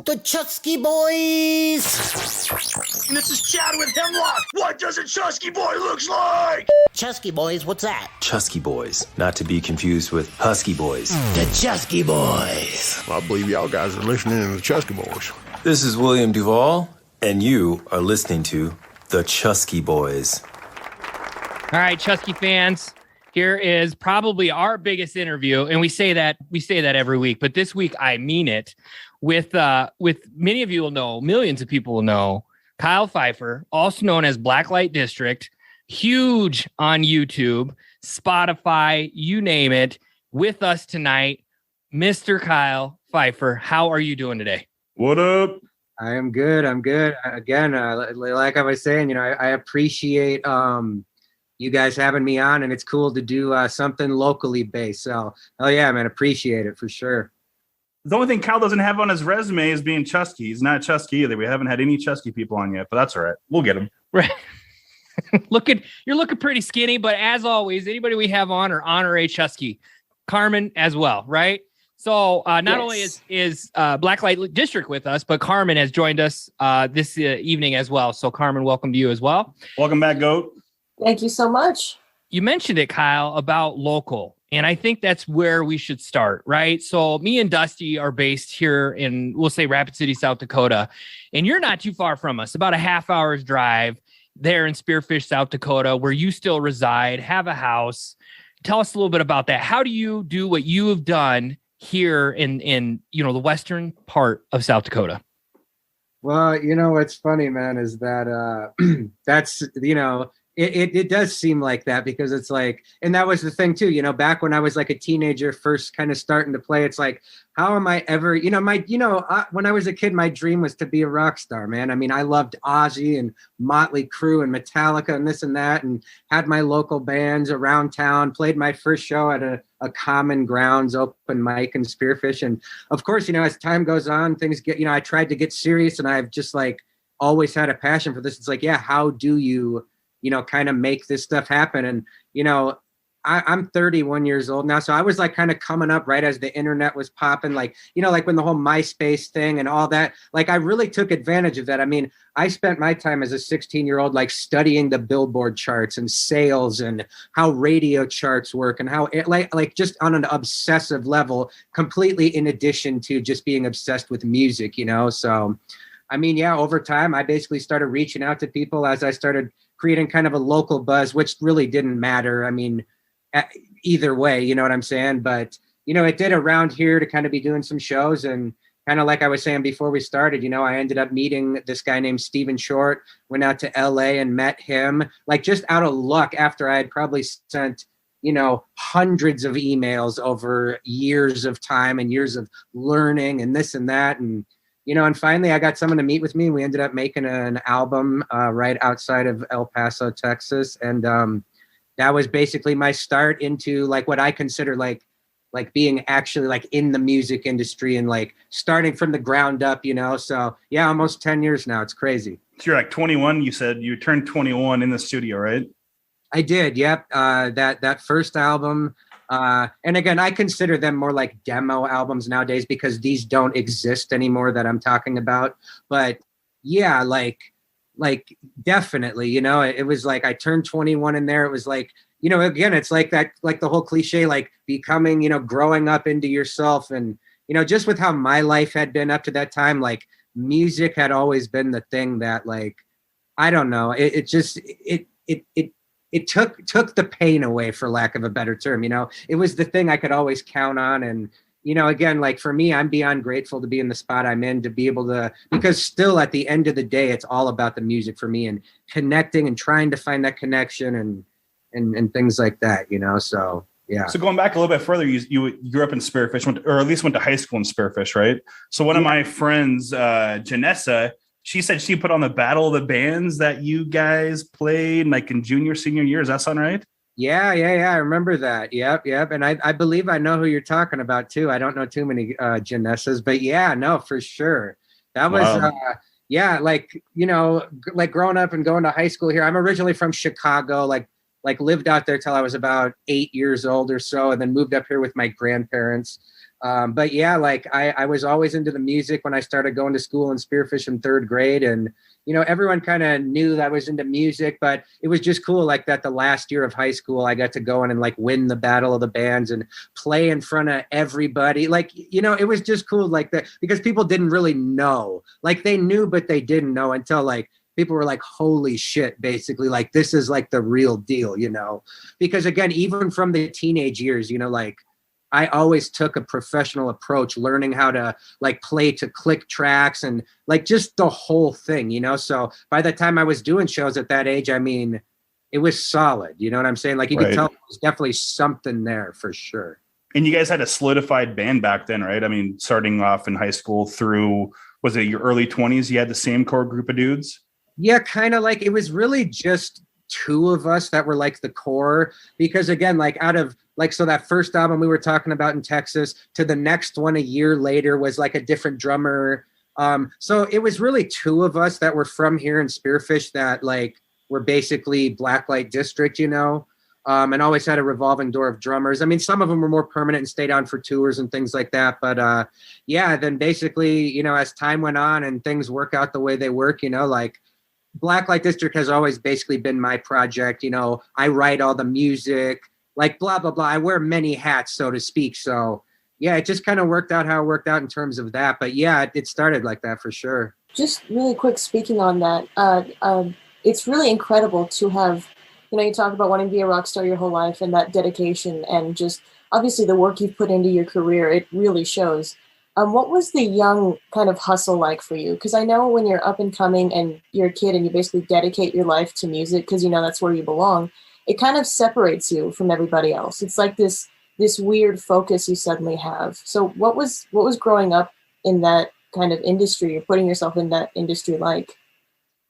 The Chusky Boys! This is Chad with Hemlock. What does a Chusky boy looks like? Chusky Boys, what's that? Chusky Boys, not to be confused with Husky Boys. The Chusky Boys. I believe y'all guys are listening to the Chusky Boys. This is William Duvall, and you are listening to the Chusky Boys. All right, Chusky fans, here is probably our biggest interview, and we say that every week, but this week I mean it. With many of you will know, millions of people will know, Kyle Pfeiffer, also known as Blacklite District, huge on YouTube, Spotify, you name it, with us tonight, Mr. Kyle Pfeiffer. How are you doing today? What up? I am good. Again, like I was saying, I appreciate you guys having me on, and it's cool to do something locally based. So, oh yeah, man, appreciate it for sure. The only thing Kyle doesn't have on his resume is being Chusky. He's not Chusky either. We haven't had any Chusky people on yet, but that's all right. We'll get him. Right. You're looking pretty skinny, but as always, anybody we have on are a Chusky. Carmen as well, right? So not only is Blacklite District with us, but Carmen has joined us this evening as well. So Carmen, welcome to you as well. Welcome back, Goat. Thank you so much. You mentioned it, Kyle, about local. And I think that's where we should start, right? So me and Dusty are based here in, we'll say, Rapid City, South Dakota. And you're not too far from us, about a half hour's drive there in Spearfish, South Dakota, where you still reside, have a house. Tell us a little bit about that. How do you do what you have done here in the western part of South Dakota? Well, what's funny, man, is that that's, It does seem like that, because it's like, and that was the thing too, back when I was like a teenager, first kind of starting to play, it's like, how am I ever, when I was a kid, my dream was to be a rock star, man. I mean, I loved Ozzy and Motley Crue and Metallica and this and that, and had my local bands around town, played my first show at a Common Grounds open mic in Spearfish. And of course, as time goes on, things get, I tried to get serious, and I've just like always had a passion for this. It's like, yeah, how do you, kind of make this stuff happen? And, I'm 31 years old now. So I was like kind of coming up right as the internet was popping, like, like when the whole MySpace thing and all that, like I really took advantage of that. I mean, I spent my time as a 16-year-old, like studying the Billboard charts and sales and how radio charts work and how it like just on an obsessive level, completely in addition to just being obsessed with music, So, I mean, yeah, over time, I basically started reaching out to people as I started creating kind of a local buzz, which really didn't matter. I mean, either way, you know what I'm saying? But, it did around here to kind of be doing some shows. And kind of like I was saying before we started, I ended up meeting this guy named Stephen Short, went out to LA and met him, like just out of luck, after I had probably sent, hundreds of emails over years of time and years of learning and this and that. And, and finally I got someone to meet with me. We ended up making an album right outside of El Paso, Texas. And that was basically my start into like what I consider like being actually like in the music industry and like starting from the ground up, So yeah, almost 10 years now. It's crazy. So you're like 21. You said you turned 21 in the studio, right? I did. Yep. That first album. And again, I consider them more like demo albums nowadays, because these don't exist anymore that I'm talking about. But yeah, like definitely, it was like I turned 21 in there. It was like, again, it's like that, like the whole cliche, like becoming, growing up into yourself. And, just with how my life had been up to that time, like music had always been the thing that, like, I don't know, it took the pain away, for lack of a better term. It was the thing I could always count on. And, again, like for me, I'm beyond grateful to be in the spot I'm in, to be able to, because still at the end of the day, it's all about the music for me and connecting and trying to find that connection and things like that, So, yeah. So going back a little bit further, you grew up in Spearfish, or at least went to high school in Spearfish, right? So one of my friends, Janessa, she said she put on the Battle of the Bands that you guys played like in junior, senior year. Does that sound right? Yeah. I remember that. Yep. And I believe I know who you're talking about too. I don't know too many Janessas, but yeah, no, for sure. That was, wow. Like growing up and going to high school here. I'm originally from Chicago, like lived out there till I was about 8 years old or so, and then moved up here with my grandparents. But yeah, like I was always into the music when I started going to school in Spearfish in 3rd grade. And, you know, everyone kind of knew that I was into music, but it was just cool. Like that the last year of high school, I got to go in and like win the battle of the bands and play in front of everybody. Like, you know, it was just cool like that because people didn't really know. Like they knew, but they didn't know until like people were like, holy shit, basically, like this is like the real deal, you know, because again, even from the teenage years, you know, like I always took a professional approach, learning how to like play to click tracks and like just the whole thing, you know? So by the time I was doing shows at that age, I mean, it was solid. You know what I'm saying? Like you could tell there's definitely something there for sure. And you guys had a solidified band back then, right? I mean, starting off in high school through, was it your early 20s? You had the same core group of dudes? Yeah, kind of like it was really just 2 of us that were like the core, because again, like out of like, so that first album we were talking about in Texas to the next one a year later was like a different drummer. So it was really 2 of us that were from here in Spearfish that like were basically Blacklite District, you know, and always had a revolving door of drummers. I mean, some of them were more permanent and stayed on for tours and things like that. But yeah, then basically, you know, as time went on and things work out the way they work, you know, like Blacklite District has always basically been my project. You know, I write all the music, like blah, blah, blah. I wear many hats, so to speak. So yeah, it just kind of worked out how it worked out in terms of that. But yeah, it started like that for sure. Just really quick, speaking on that, it's really incredible to have, you know, you talk about wanting to be a rock star your whole life and that dedication and just obviously the work you've put into your career, it really shows. What was the young kind of hustle like for you? Because I know when you're up and coming and you're a kid and you basically dedicate your life to music because you know that's where you belong, it kind of separates you from everybody else. It's like this weird focus you suddenly have. So what was growing up in that kind of industry or putting yourself in that industry like?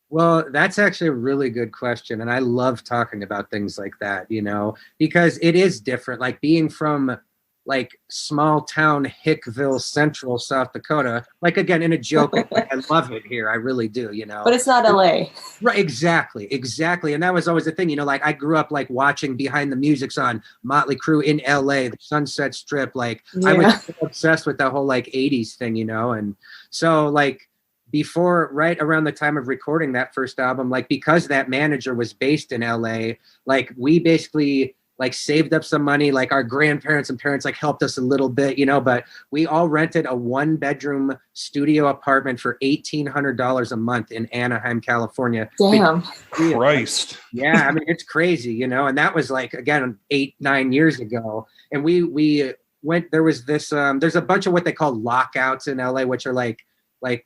Well, that's actually a really good question. And I love talking about things like that, you know, because it is different. Like being from like small town Hickville, Central South Dakota, like again, in a joke, like, I love it here. I really do, you know. But it's not LA. Right, exactly. And that was always the thing, you know, like I grew up like watching Behind the Music's on Motley Crue in LA, the Sunset Strip. Like I was so obsessed with that whole like 80s thing, you know. And so like before, right around the time of recording that first album, like because that manager was based in LA, like we basically like saved up some money, like our grandparents and parents like helped us a little bit, you know, but we all rented a 1-bedroom studio apartment for $1,800 a month in Anaheim, California. Damn. Christ. Yeah. I mean, it's crazy, you know, and that was like, again, 8-9 years ago. And we went, there was this, there's a bunch of what they call lockouts in LA, which are like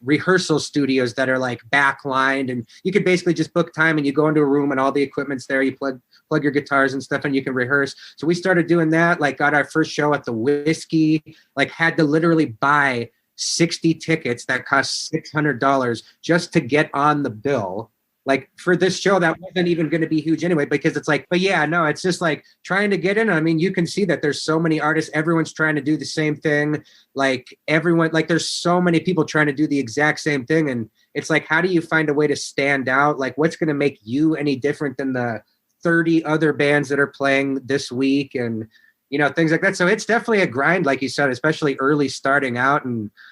rehearsal studios that are like backlined, and you could basically just book time and you go into a room and all the equipment's there. You plug your guitars and stuff and you can rehearse. So we started doing that, like got our first show at the Whiskey, like had to literally buy 60 tickets that cost $600 just to get on the bill. Like for this show that wasn't even going to be huge anyway, because it's like, but yeah, no, it's just like trying to get in. I mean, you can see that there's so many artists, everyone's trying to do the same thing. Like everyone, like there's so many people trying to do the exact same thing. And it's like, how do you find a way to stand out? Like what's going to make you any different than the 30 other bands that are playing this week and, you know, things like that. So it's definitely a grind, like you said, especially early starting out.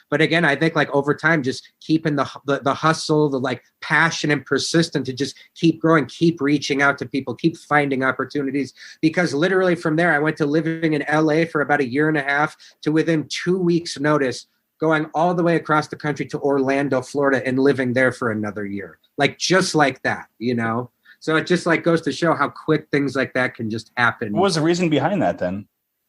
But again, I think like over time, just keeping the hustle, the like passion and persistent to just keep growing, keep reaching out to people, keep finding opportunities. Because literally from there, I went to living in LA for about 1.5 years to within 2 weeks notice, going all the way across the country to Orlando, Florida, and living there for another year. Like just like that, you know? So it just like goes to show how quick things like that can just happen. What was the reason behind that then?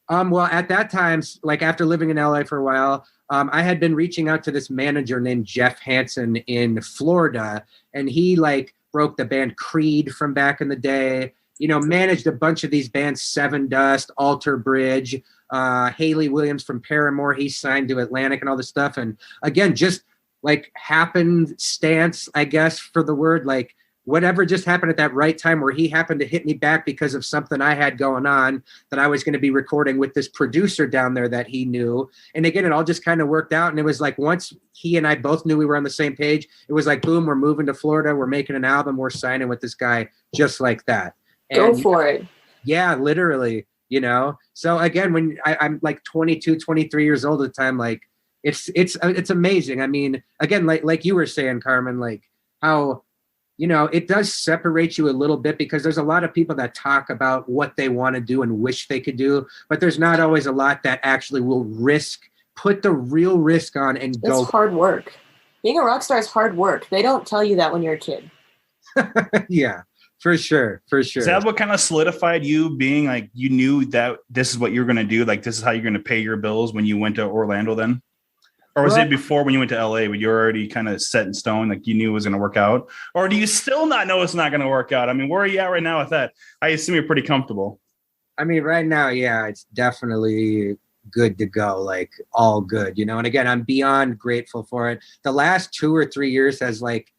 Well, at that time, like after living in LA for a while, I had been reaching out to this manager named Jeff Hansen in Florida, and he like broke the band Creed from back in the day, you know, managed a bunch of these bands, Seven Dust, Alter Bridge, Haley Williams from Paramore. He signed to Atlantic and all this stuff. And again, just like happenstance, I guess, for the word, like whatever just happened at that right time where he happened to hit me back because of something I had going on that I was going to be recording with this producer down there that he knew. And again, it all just kind of worked out. And it was like, once he and I both knew we were on the same page, it was like, boom, we're moving to Florida. We're making an album. We're signing with this guy just like that. And Go for it. Yeah, literally. you know? So again, when I'm like 22, 23 years old at the time, like it's amazing. I mean, again, like you were saying, Carmen, like how, you know, it does separate you a little bit because there's a lot of people that talk about what they want to do and wish they could do, but there's not always a lot that actually will put the real risk on and go. It's hard work. Being a rock star is hard work. They don't tell you that when you're a kid. Yeah, for sure. Is that what kind of solidified you being like, you knew that this is what you're going to do? Like, this is how you're going to pay your bills when you went to Orlando then? Or was it before when you went to LA, when you were already kind of set in stone, like you knew it was going to work out? Or do you still not know it's not going to work out? I mean, where are you at right now with that? I assume you're pretty comfortable. I mean, right now, yeah, it's definitely good to go, like all good, you know? And again, I'm beyond grateful for it. The last 2 or 3 years has like,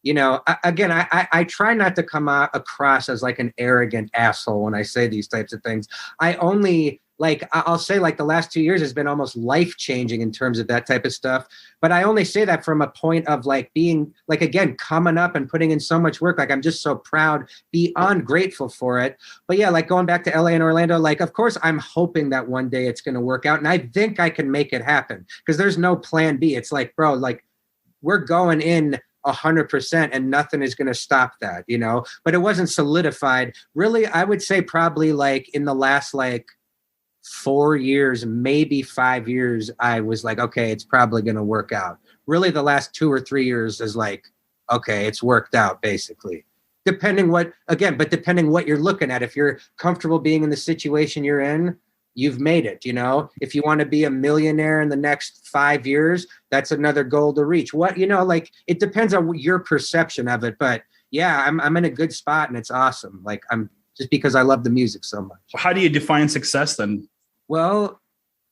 you know, I try not to come across as like an arrogant asshole when I say these types of things. I'll say like the last 2 years has been almost life-changing in terms of that type of stuff. But I only say that from a point of like being like, again, coming up and putting in so much work. Like I'm just so proud, beyond grateful for it. But yeah, like going back to LA and Orlando, like, of course, I'm hoping that one day it's going to work out. And I think I can make it happen because there's no plan B. It's like, bro, like we're going in 100% and nothing is going to stop that, you know? But it wasn't solidified. Really, I would say probably like in the last like 4 years, maybe 5 years, I was like, okay, it's probably going to work out. Really, the last 2 or 3 years is like, okay, it's worked out basically. Depending what you're looking at. If you're comfortable being in the situation you're in, you've made it, you know? If you want to be a millionaire in the next 5 years, that's another goal to reach. What, you know, like it depends on your perception of it. But yeah, I'm in a good spot and it's awesome. Like I'm just because I love the music so much. How do you define success then? Well,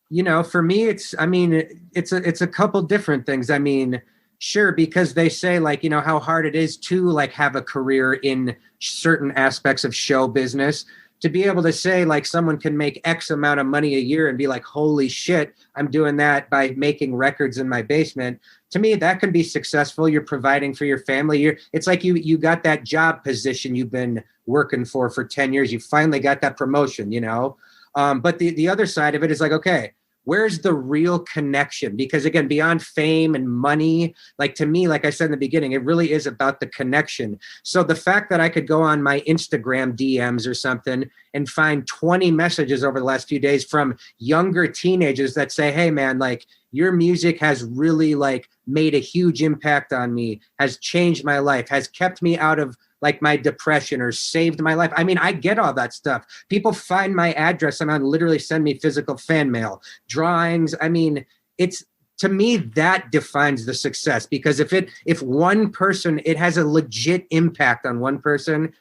you know, for me, it's a couple different things. I mean, sure, because they say like, you know, how hard it is to like have a career in certain aspects of show business. To be able to say like someone can make X amount of money a year and be like, holy shit, I'm doing that by making records in my basement. To me, that can be successful. You're providing for your family. It's like you got that job position you've been working for 10 years. You finally got that promotion, you know? But the other side of it is like, okay, where's the real connection? Because again, beyond fame and money, like to me, like I said in the beginning, it really is about the connection. So the fact that I could go on my Instagram DMs or something and find 20 messages over the last few days from younger teenagers that say, hey man, like your music has really like made a huge impact on me, has changed my life, has kept me out of like my depression or saved my life. I mean, I get all that stuff. People find my address and literally send me physical fan mail, drawings. I mean, it's, to me, that defines the success, because if one person, it has a legit impact on one person,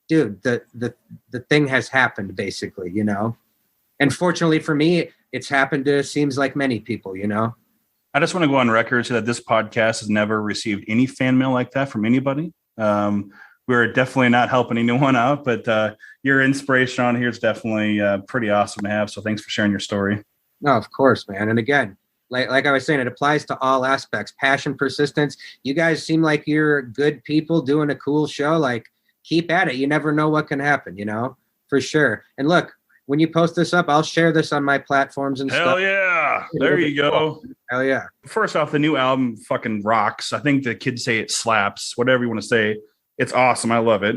dude, the thing has happened basically, you know? And fortunately for me, it's happened to, seems like many people, you know? I just want to go on record so that this podcast has never received any fan mail like that from anybody. We're definitely not helping anyone out, but your inspiration on here is definitely pretty awesome to have. So thanks for sharing your story. No, of course, man. And again, like I was saying, it applies to all aspects. Passion, persistence. You guys seem like you're good people doing a cool show. Like, keep at it. You never know what can happen, you know, for sure. And look, when you post this up, I'll share this on my platforms and stuff. Hell yeah. There you go. Hell yeah. First off, the new album fucking rocks. I think the kids say it slaps, whatever you want to say. It's awesome. I love it.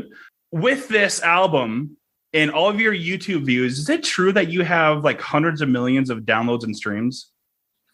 With this album and all of your YouTube views, is it true that you have like hundreds of millions of downloads and streams?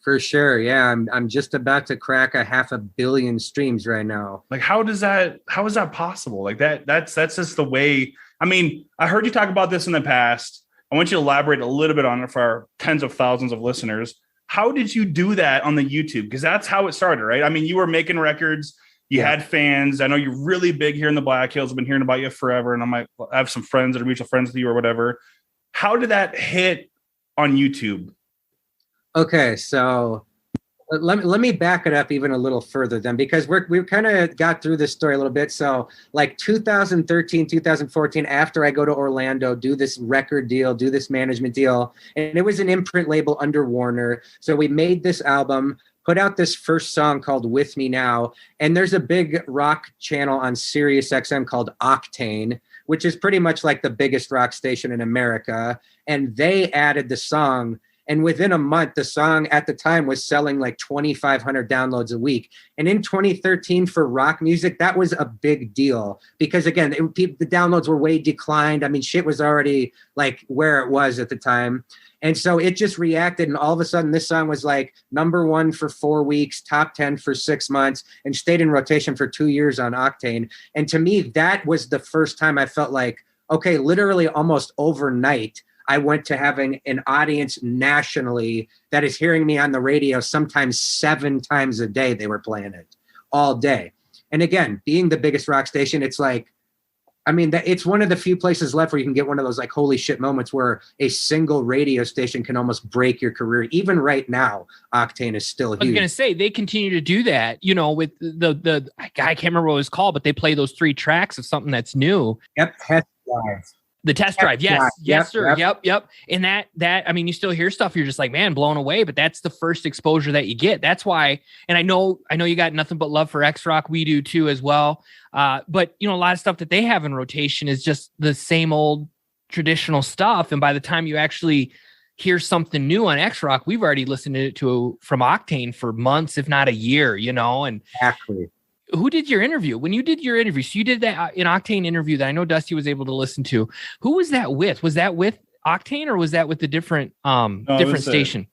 For sure. Yeah. I'm just about to crack 500 million streams right now. Like, how is that possible? Like that's just the way. I mean, I heard you talk about this in the past. I want you to elaborate a little bit on it for our tens of thousands of listeners. How did you do that on the YouTube? Because that's how it started, right? I mean, you were making records. You had fans. I know you're really big here in the Black Hills. I've been hearing about you forever. And I have some friends that are mutual friends with you or whatever. How did that hit on YouTube? Okay, so let me back it up even a little further then, because we've kind of got through this story a little bit. So like 2013, 2014, after I go to Orlando, do this record deal, do this management deal, and it was an imprint label under Warner. So we made this album, put out this first song called With Me Now. And there's a big rock channel on Sirius XM called Octane, which is pretty much like the biggest rock station in America. And they added the song. And within a month, the song at the time was selling like 2,500 downloads a week. And in 2013 for rock music, that was a big deal because again, the downloads were way declined. I mean, shit was already like where it was at the time. And so it just reacted. And all of a sudden this song was like #1 for 4 weeks, top 10 for 6 months, and stayed in rotation for 2 years on Octane. And to me, that was the first time I felt like, okay, literally almost overnight, I went to having an audience nationally that is hearing me on the radio sometimes 7 times a day. They were playing it all day. And again, being the biggest rock station, it's like, I mean, it's one of the few places left where you can get one of those like holy shit moments where a single radio station can almost break your career. Even right now, Octane is still huge. I was going to say, they continue to do that, you know, with the I can't remember what it was called, but they play those 3 tracks of something that's new. Yep, Test Drive. The test drive. Yes. Yes, sir. Yep. Yep. And that, I mean, you still hear stuff. You're just like, man, blown away, but that's the first exposure that you get. That's why. And I know you got nothing but love for X Rock. We do too, as well. But you know, a lot of stuff that they have in rotation is just the same old traditional stuff. And by the time you actually hear something new on X Rock, we've already listened to from Octane for months, if not a year, you know, and exactly. Who did your interview? When you did your interview, so you did that an Octane interview that I know Dusty was able to listen to. Who was that with? Was that with Octane or was that with the different station?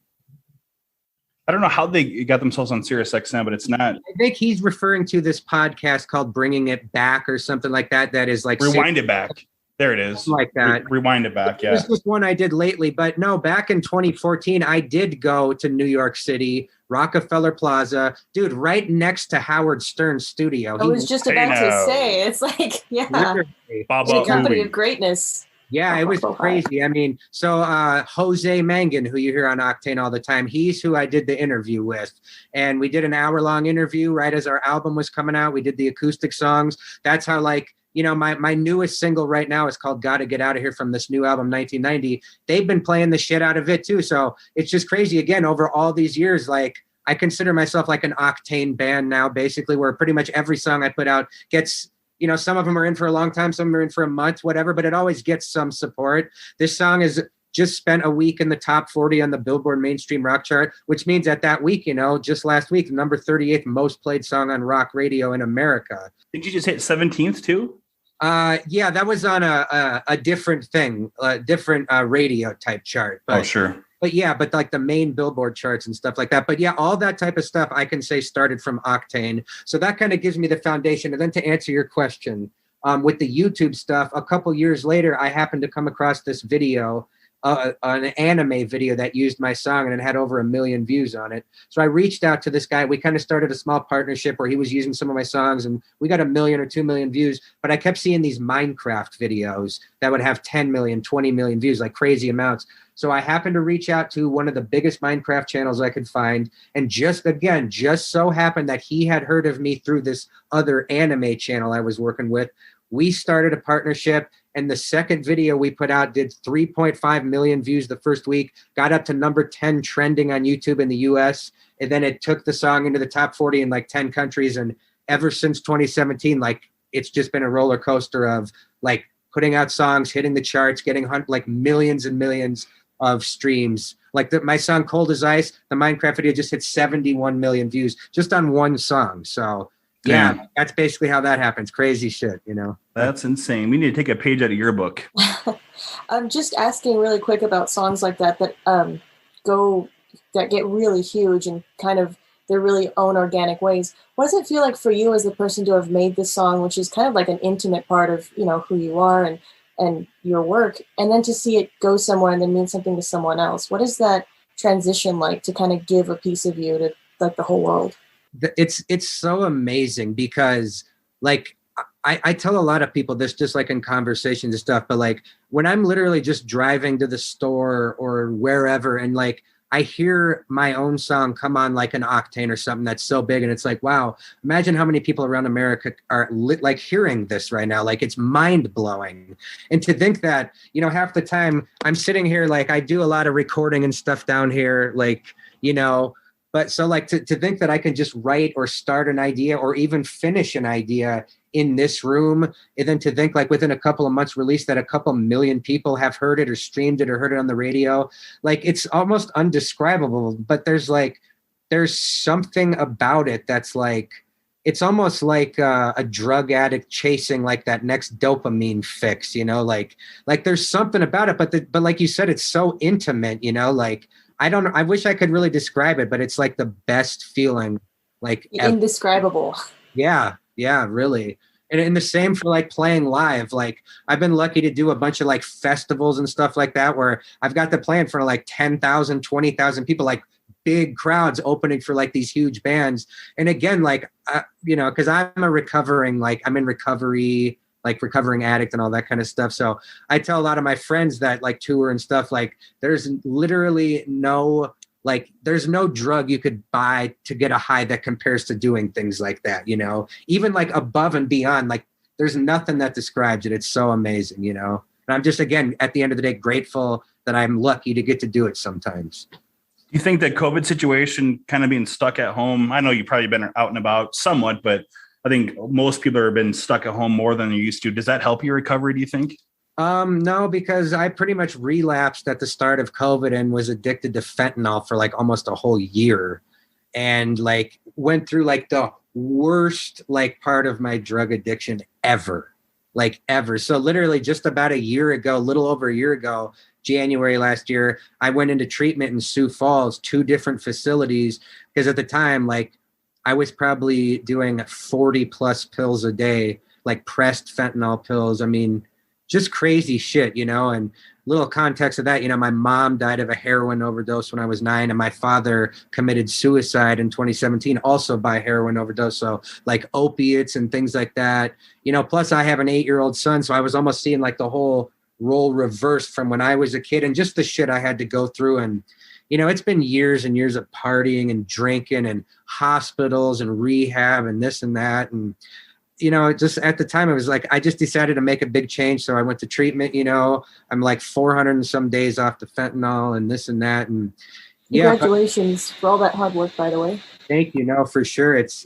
I don't know how they got themselves on Sirius XM, but it's not. I think he's referring to this podcast called Bringing It Back or something like that. That is like Rewind It Back. There it is. Like that. Rewind It Back. Yeah. This was one I did lately, but no, back in 2014, I did go to New York City, Rockefeller Plaza, dude, right next to Howard Stern's studio. I was just about to say, it's like, yeah, in a company of greatness. Yeah, it was crazy. I mean, so Jose Mangan, who you hear on Octane all the time, he's who I did the interview with. And we did an hour-long interview right as our album was coming out. We did the acoustic songs. That's how, like, you know, my newest single right now is called Gotta Get Out of Here from this new album, 1990. They've been playing the shit out of it too. So it's just crazy. Again, over all these years, like, I consider myself like an Octane band now, basically, where pretty much every song I put out gets, you know, some of them are in for a long time, some are in for a month, whatever, but it always gets some support. This song is just spent a week in the top 40 on the Billboard mainstream rock chart, which means at that week, you know, just last week, number 38th most played song on rock radio in America. Did you just hit 17th too? Yeah, that was on a different thing, a different radio type chart. But, oh, sure. But yeah, but like the main Billboard charts and stuff like that. But yeah, all that type of stuff I can say started from Octane. So that kind of gives me the foundation. And then to answer your question, with the YouTube stuff, a couple years later, I happened to come across this video, an anime video that used my song, and it had over 1 million views on it. So I reached out to this guy. We kind of started a small partnership where he was using some of my songs, and we got 1 million or 2 million views. But I kept seeing these Minecraft videos that would have 10 million, 20 million views, like crazy amounts. So I happened to reach out to one of the biggest Minecraft channels I could find. And just so happened that he had heard of me through this other anime channel I was working with. We started a partnership, and the second video we put out did 3.5 million views the first week, got up to number 10 trending on YouTube in the US. And then it took the song into the top 40 in like 10 countries. And ever since 2017, like, it's just been a roller coaster of like putting out songs, hitting the charts, getting like millions and millions of streams. Like my song Cold as Ice, the Minecraft video just hit 71 million views just on one song. So yeah, that's basically how that happens. Crazy shit, you know. That's insane. We need to take a page out of your book. I'm just asking really quick about songs like that get really huge and kind of their really own organic ways. What does it feel like for you as the person to have made this song, which is kind of like an intimate part of, you know, who you are and your work, and then to see it go somewhere and then mean something to someone else? What is that transition like to kind of give a piece of you to like the whole world? It's so amazing because like I tell a lot of people this just like in conversations and stuff, but like when I'm literally just driving to the store or wherever and like I hear my own song come on like an Octane or something that's so big, and it's like, wow, imagine how many people around America are like hearing this right now. Like, it's mind blowing. And to think that, you know, half the time I'm sitting here, like I do a lot of recording and stuff down here, like, you know, but so like to think that I can just write or start an idea or even finish an idea in this room, and then to think like within a couple of months release that a couple million people have heard it or streamed it or heard it on the radio. Like it's almost undescribable, but there's something about it that's like, it's almost like a drug addict chasing like that next dopamine fix, you know, like there's something about it, but like you said, it's so intimate, you know, like, I wish I could really describe it, but it's like the best feeling, like indescribable. Yeah, really. And the same for like playing live. Like I've been lucky to do a bunch of like festivals and stuff like that, where I've got to play in front of like 10,000, 20,000 people, like big crowds opening for like these huge bands. And again, like, you know, cause I'm in recovery, like recovering addict and all that kind of stuff. So I tell a lot of my friends that like tour and stuff, like there's literally there's no drug you could buy to get a high that compares to doing things like that, you know, even like above and beyond, like there's nothing that describes it. It's so amazing, you know, and I'm just, again, at the end of the day, grateful that I'm lucky to get to do it sometimes. Do you think that COVID situation, kind of being stuck at home, I know you've probably been out and about somewhat, but I think most people have been stuck at home more than they used to. Does that help your recovery, do you think? No, because I pretty much relapsed at the start of COVID and was addicted to fentanyl for like almost a whole year, and like went through like the worst like part of my drug addiction ever. So literally just about a year ago, little over a year ago, January last year, I went into treatment in Sioux Falls, 2 different facilities, because at the time, like I was probably doing 40 plus pills a day, like pressed fentanyl pills. I mean, just crazy shit, you know, and little context of that, you know, my mom died of a heroin overdose when I was 9, and my father committed suicide in 2017, also by heroin overdose. So like opiates and things like that, you know, plus I have an 8-year-old son. So I was almost seeing like the whole role reversed from when I was a kid, and just the shit I had to go through. And, you know, it's been years and years of partying and drinking and hospitals and rehab and this and that. And, you know, just at the time, it was like, I just decided to make a big change. So I went to treatment, you know, I'm like 400 and some days off the fentanyl and this and that. And yeah. Congratulations for all that hard work, by the way. Thank you. No, for sure. It's,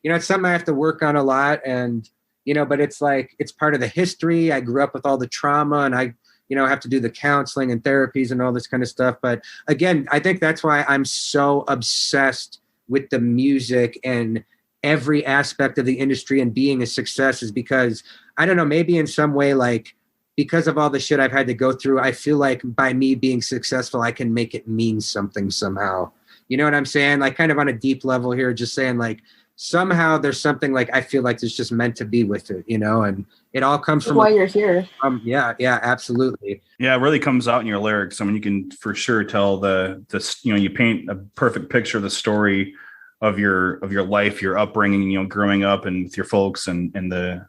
you know, it's something I have to work on a lot, and, you know, but it's like, it's part of the history. I grew up with all the trauma, and I, you know, have to do the counseling and therapies and all this kind of stuff. But again, I think that's why I'm so obsessed with the music and every aspect of the industry and being a success, is because, I don't know, maybe in some way, like because of all the shit I've had to go through, I feel like by me being successful, I can make it mean something somehow. You know what I'm saying? Like kind of on a deep level here, just saying like, somehow there's something like, I feel like there's just meant to be with it, you know, and it all comes from why you're here. Yeah, absolutely. Yeah, it really comes out in your lyrics. I mean, you can for sure tell the you know, you paint a perfect picture of the story of your life, your upbringing, you know, growing up and with your folks and the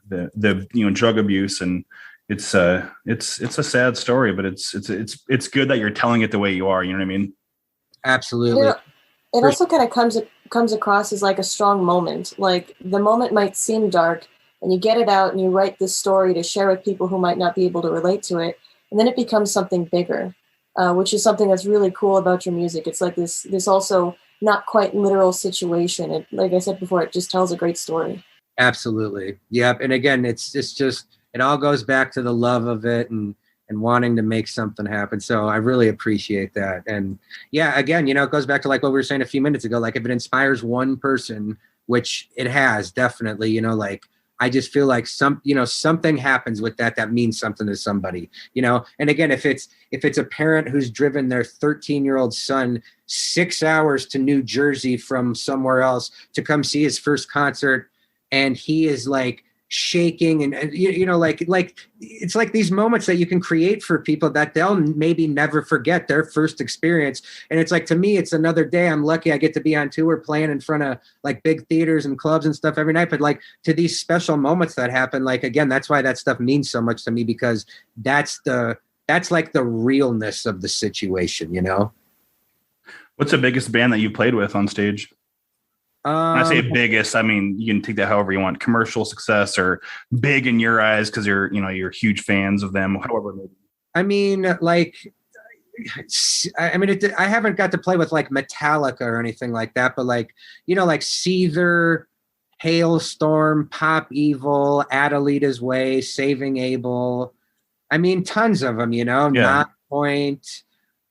you know, drug abuse. And it's a sad story, but it's good that you're telling it the way you are. You know what I mean? Absolutely. You know, it also kind of comes across as like a strong moment. Like the moment might seem dark, and you get it out and you write this story to share with people who might not be able to relate to it. And then it becomes something bigger, which is something that's really cool about your music. It's like this also not quite literal situation. It, like I said before, it just tells a great story. Absolutely. Yep. And again, it's just, it all goes back to the love of it and wanting to make something happen. So I really appreciate that. And yeah, again, you know, it goes back to like what we were saying a few minutes ago, like if it inspires one person, which it has definitely, you know, like I just feel like something happens with that means something to somebody, you know? And again, if it's a parent who's driven their 13-year-old son 6 hours to New Jersey from somewhere else to come see his first concert, and he is like shaking and you know, like it's like these moments that you can create for people that they'll maybe never forget their first experience. And it's like, to me, it's another day. I'm lucky I get to be on tour playing in front of like big theaters and clubs and stuff every night. But like to these special moments that happen, like, again, that's why that stuff means so much to me, because that's like the realness of the situation, you know? What's the biggest band that you played with on stage? When I say biggest, I mean, you can take that however you want, commercial success or big in your eyes because you're huge fans of them, however. I mean, like, I haven't got to play with like Metallica or anything like that, but like, you know, like Seether, Hailstorm, Pop Evil, Adelita's Way, Saving Abel. I mean, tons of them, Knot Point.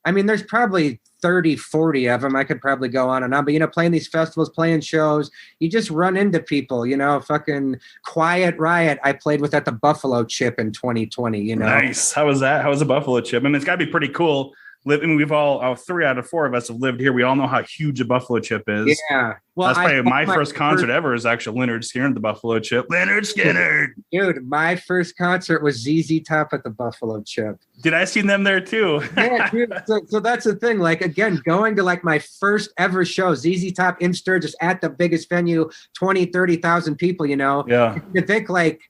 I mean, there's probably 30, 40 of them. I could probably go on and on, but playing these festivals, playing shows, you just run into people, fucking Quiet Riot. I played with at the Buffalo Chip in 2020, Nice. How was that? How was the Buffalo Chip? I mean, it's gotta be pretty cool. We've all 3 out of 4 of us have lived here. We all know how huge a Buffalo Chip is. Yeah. Well, that's probably my first concert ever is actually Leonard Skinner at the Buffalo Chip. Leonard Skinner. Dude, my first concert was ZZ Top at the Buffalo Chip. Did I see them there too? Yeah, dude. So that's the thing. Like, again, going to like my first ever show, ZZ Top in Sturgis at the biggest venue, 20, 30,000 people, Yeah. You think like,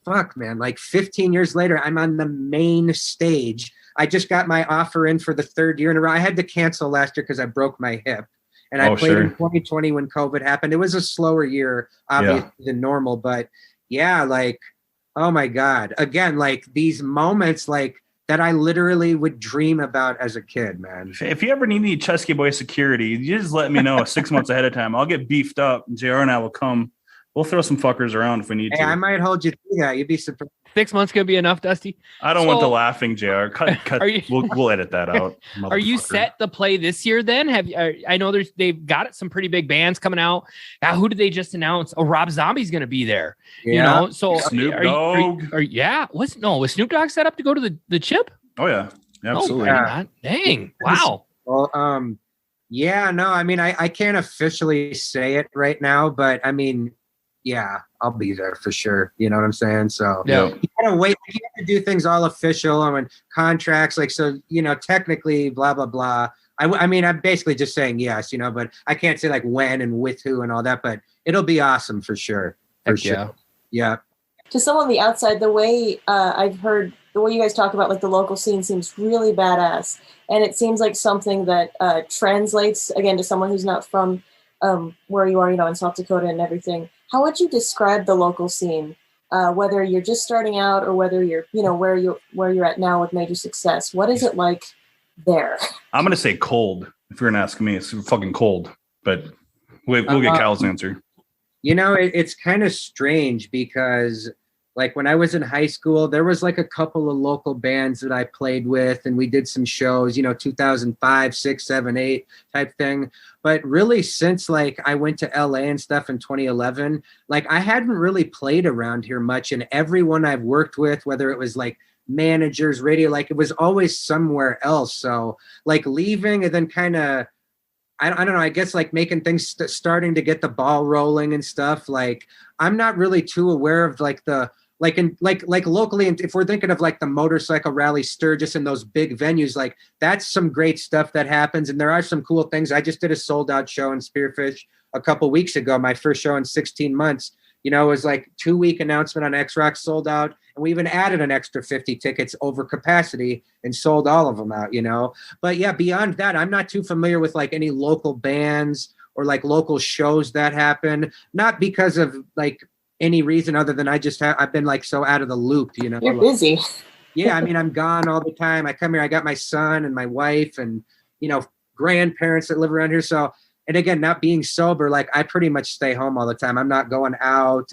fuck, man, like 15 years later, I'm on the main stage. I just got my offer in for the 3rd year in a row. I had to cancel last year because I broke my hip. And I played in 2020 when COVID happened. It was a slower year, obviously, than normal. But yeah, like, oh my God. Again, like these moments like that I literally would dream about as a kid, man. If you ever need any Chusky Boy security, you just let me know 6 months ahead of time. I'll get beefed up. JR and I will come. We'll throw some fuckers around if we need to. I might hold you to that. You'd be surprised. 6 months gonna be enough, Dusty. I don't want the laughing, JR. Cut. We'll edit that out. Are you set to play this year then? I know they've got some pretty big bands coming out. Who did they just announce? Oh, Rob Zombie's gonna be there. Yeah. So Snoop Dogg. Was Snoop Dogg set up to go to the Chip? Oh yeah, absolutely. Dang. Wow. Well, yeah, no, I mean, I can't officially say it right now, but I mean, yeah, I'll be there for sure. You know what I'm saying? So yeah, you gotta wait. You have to do things all official and contracts, like, so, technically, blah, blah, blah. I mean, I'm basically just saying yes, but I can't say like when and with who and all that, but it'll be awesome for sure. For sure. Yeah. To someone on the outside, the way I've heard, the way you guys talk about like the local scene seems really badass. And it seems like something that translates, again, to someone who's not from where you are, in South Dakota and everything. How would you describe the local scene, whether you're just starting out or whether you're, where you're at now with major success? What is it like there? I'm going to say cold. If you're going to ask me, it's fucking cold. But we'll get Kyle's answer. It's kind of strange because like when I was in high school, there was like a couple of local bands that I played with and we did some shows, 2005, 6, 7, 8 type thing. But really since like I went to LA and stuff in 2011, like I hadn't really played around here much. And everyone I've worked with, whether it was like managers, radio, like it was always somewhere else. So like leaving and then kind of, I don't know, I guess like making things starting to get the ball rolling and stuff. Like I'm not really too aware of like the, like in like locally, and if we're thinking of like the motorcycle rally Sturgis and those big venues, like that's some great stuff that happens. And there are some cool things. I just did a sold out show in Spearfish a couple weeks ago, my first show in 16 months. It was like 2-week announcement on X-Rock, sold out. And we even added an extra 50 tickets over capacity and sold all of them out, But yeah, beyond that, I'm not too familiar with like any local bands or like local shows that happen. Not because of like any reason other than I've been like so out of the loop, You're busy. Yeah, I mean, I'm gone all the time. I come here, I got my son and my wife and, grandparents that live around here. So, and again, not being sober, like I pretty much stay home all the time. I'm not going out.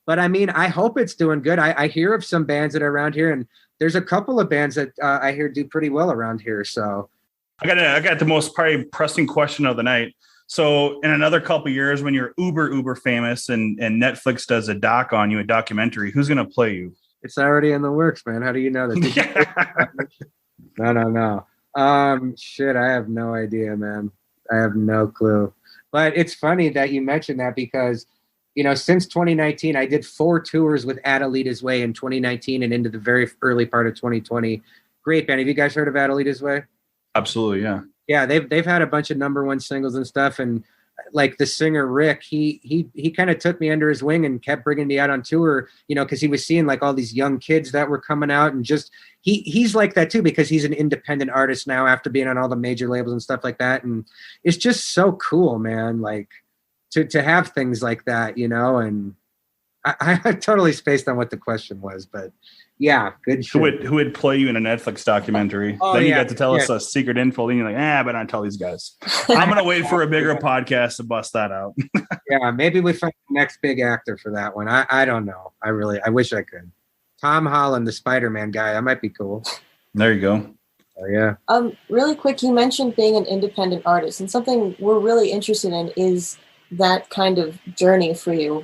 But I mean, I hope it's doing good. I hear of some bands that are around here, and there's a couple of bands that I hear do pretty well around here. So I got the most probably pressing question of the night. So in another couple of years, when you're uber famous and Netflix does a doc on you, a documentary, who's going to play you? It's already in the works, man. How do you know that? No. Shit, I have no idea, man. I have no clue. But it's funny that you mentioned that because, since 2019, I did 4 tours with Adelita's Way in 2019 and into the very early part of 2020. Great band. Have you guys heard of Adelita's Way? Absolutely, yeah. Yeah, they've had a bunch of #1 singles and stuff. And like the singer Rick, he kind of took me under his wing and kept bringing me out on tour, because he was seeing like all these young kids that were coming out, and just he's like that too because he's an independent artist now after being on all the major labels and stuff like that. And it's just so cool, man. Like to have things like that, and I totally spaced on what the question was, but yeah, good shit. Who would play you in a Netflix documentary? Oh, Then you yeah, got to tell us yeah. a secret info. Then you're like, but I tell these guys. I'm gonna wait for a bigger podcast to bust that out. Yeah, maybe we find the next big actor for that one. I don't know. I wish I could. Tom Holland, the Spider-Man guy, that might be cool. There you go. Oh yeah. Really quick, you mentioned being an independent artist, and something we're really interested in is that kind of journey for you,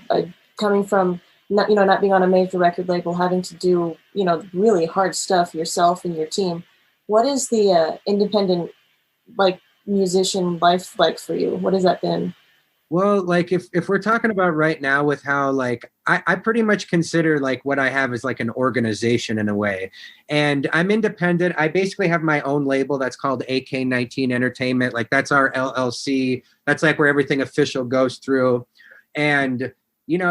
coming from not being on a major record label, having to do really hard stuff yourself and your team. What is the independent musician life like for you? What has that been? Well, like if we're talking about right now with how like I pretty much consider like what I have is like an organization in a way. And I'm independent. I basically have my own label that's called AK-19 Entertainment. Like that's our LLC. That's like where everything official goes through. And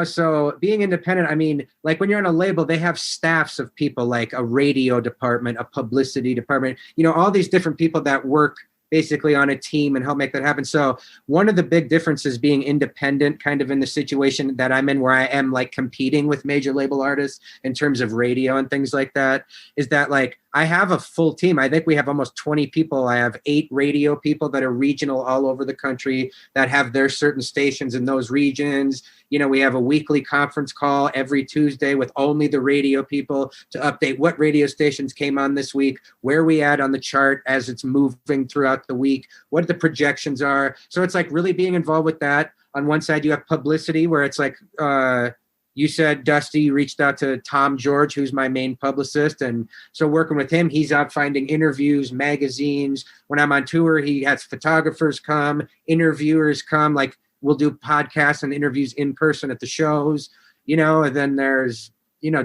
so being independent, I mean, like when you're on a label, they have staffs of people like a radio department, a publicity department, all these different people that work basically on a team and help make that happen. So one of the big differences being independent kind of in the situation that I'm in, where I am like competing with major label artists in terms of radio and things like that, is that like I have a full team. I think we have almost 20 people. I have 8 radio people that are regional all over the country that have their certain stations in those regions. We have a weekly conference call every Tuesday with only the radio people to update what radio stations came on this week, where we at on the chart as it's moving throughout the week, what the projections are. So it's like really being involved with that. On one side, you have publicity where it's like, you said, Dusty, you reached out to Tom George, who's my main publicist. And so working with him, he's out finding interviews, magazines. When I'm on tour, he has photographers come, interviewers come, like we'll do podcasts and interviews in person at the shows, and then there's,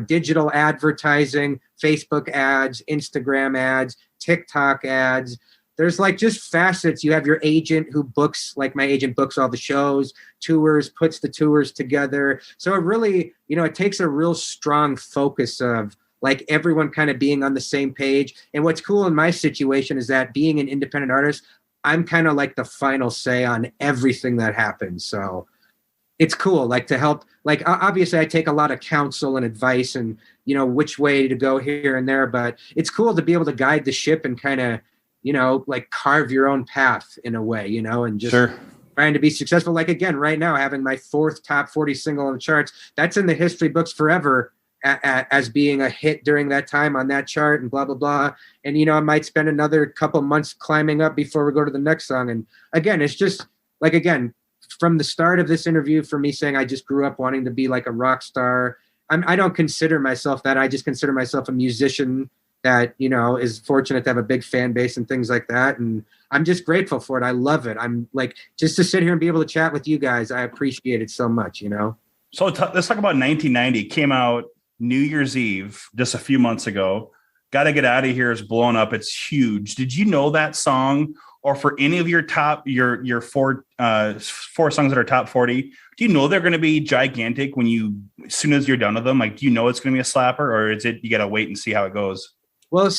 digital advertising, Facebook ads, Instagram ads, TikTok ads. There's like just facets. You have your agent who books, like my agent books all the shows, tours, puts the tours together. So it really, it takes a real strong focus of like everyone kind of being on the same page. And what's cool in my situation is that being an independent artist, I'm kind of like the final say on everything that happens. So it's cool, like to help, like obviously I take a lot of counsel and advice and, which way to go here and there, but it's cool to be able to guide the ship and kind of, like carve your own path in a way, and just trying to be successful. Like, again, right now, having my 4th top 40 single on the charts, that's in the history books forever as being a hit during that time on that chart and blah, blah, blah. And, I might spend another couple months climbing up before we go to the next song. And again, it's just like, again, from the start of this interview, for me saying I just grew up wanting to be like a rock star, I don't consider myself that. I just consider myself a musician that, is fortunate to have a big fan base and things like that. And I'm just grateful for it. I love it. I'm like, just to sit here and be able to chat with you guys, I appreciate it so much, So let's talk about 1990. It came out New Year's Eve, just a few months ago. Gotta Get Out of Here is blown up. It's huge. Did you know that song? Or for any of your top, your 4 songs that are top 40, do you know they're going to be gigantic as soon as you're done with them? Like, do you know it's going to be a slapper, or is it, you got to wait and see how it goes? Well,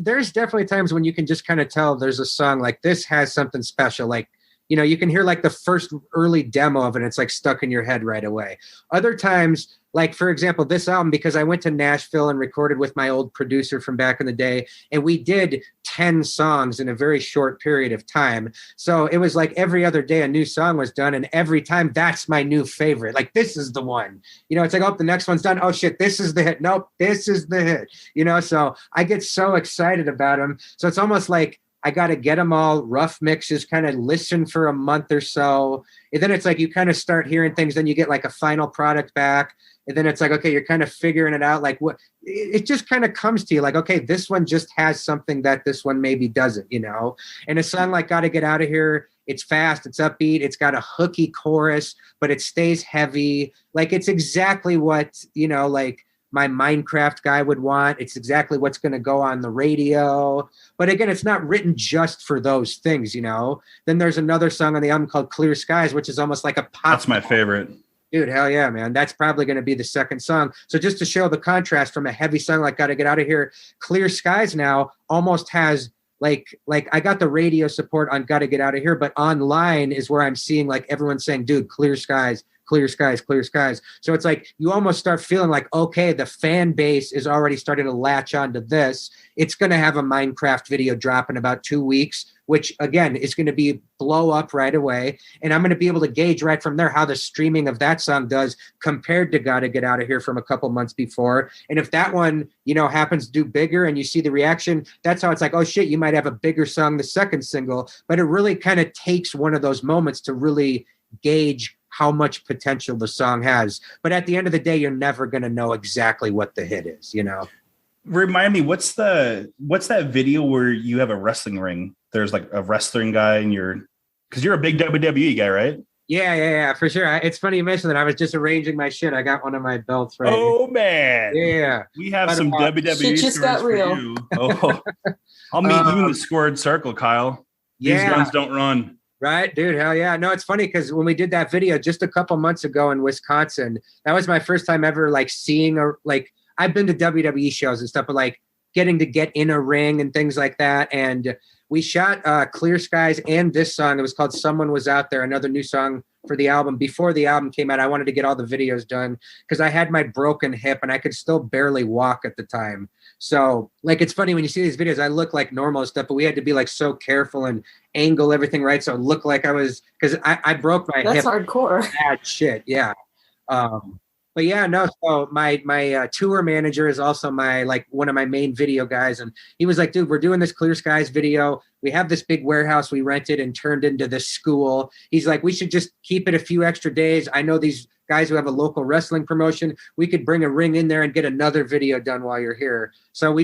there's definitely times when you can just kind of tell there's a song like this has something special. Like, you can hear like the first early demo of it. And it's like stuck in your head right away. Other times, like, for example, this album, because I went to Nashville and recorded with my old producer from back in the day, and we did 10 songs in a very short period of time. So it was like every other day a new song was done, and every time that's my new favorite. Like, this is the one. It's like, oh, the next one's done. Oh, shit, this is the hit. Nope, this is the hit. So I get so excited about them. So it's almost like I got to get them all, rough mixes, kind of listen for a month or so. And then it's like you kind of start hearing things, then you get like a final product back. And then it's like, okay, you're kind of figuring it out. Like what it just kind of comes to you like, okay, this one just has something that this one maybe doesn't, And a song like Gotta Get Out of Here, it's fast, it's upbeat, it's got a hooky chorus, but it stays heavy. Like it's exactly what, like my Minecraft guy would want. It's exactly what's going to go on the radio. But again, it's not written just for those things, Then there's another song on the album called Clear Skies, which is almost like a pop. That's my favorite. Dude, hell yeah, man. That's probably going to be the second song. So just to show the contrast from a heavy song like Gotta Get Out of Here, Clear Skies now almost has like I got the radio support on Gotta Get Out of Here, but online is where I'm seeing like everyone saying, dude, Clear Skies, clear skies, clear skies. So it's like you almost start feeling like, okay, the fan base is already starting to latch onto this. It's going to have a Minecraft video drop in about 2 weeks, which again is going to be blow up right away. And I'm going to be able to gauge right from there how the streaming of that song does compared to Gotta Get Out of Here from a couple months before. And if that one, happens to do bigger and you see the reaction, that's how it's like, oh shit, you might have a bigger song the second single. But it really kind of takes one of those moments to really gauge how much potential the song has. But at the end of the day, you're never going to know exactly what the hit is, Remind me, what's that video where you have a wrestling ring? There's like a wrestling guy and because you're a big WWE guy, right? Yeah, for sure. It's funny you mentioned that. I was just arranging my shit. I got one of my belts right Oh, man. Yeah. We have some WWE shit just got real. for you. Oh, I'll meet you in the squared circle, Kyle. These guns don't run. Right, dude. Hell yeah. No, it's funny because when we did that video just a couple months ago in Wisconsin, that was my first time ever seeing I've been to WWE shows and stuff, but getting to get in a ring and things like that. And we shot Clear Skies and this song. It was called Someone Was Out There, another new song for the album. Before the album came out, I wanted to get all the videos done because I had my broken hip and I could still barely walk at the time. So it's funny when you see these videos, I look like normal and stuff, but we had to be so careful and angle everything right. So it looked like I was, because I broke my hip. That's hardcore. Bad shit. Yeah. But yeah, no. So my tour manager is also my one of my main video guys, and he was like, "Dude, we're doing this Clear Skies video. We have this big warehouse we rented and turned into this school." He's like, "We should just keep it a few extra days. I know these guys who have a local wrestling promotion. We could bring a ring in there and get another video done while you're here." So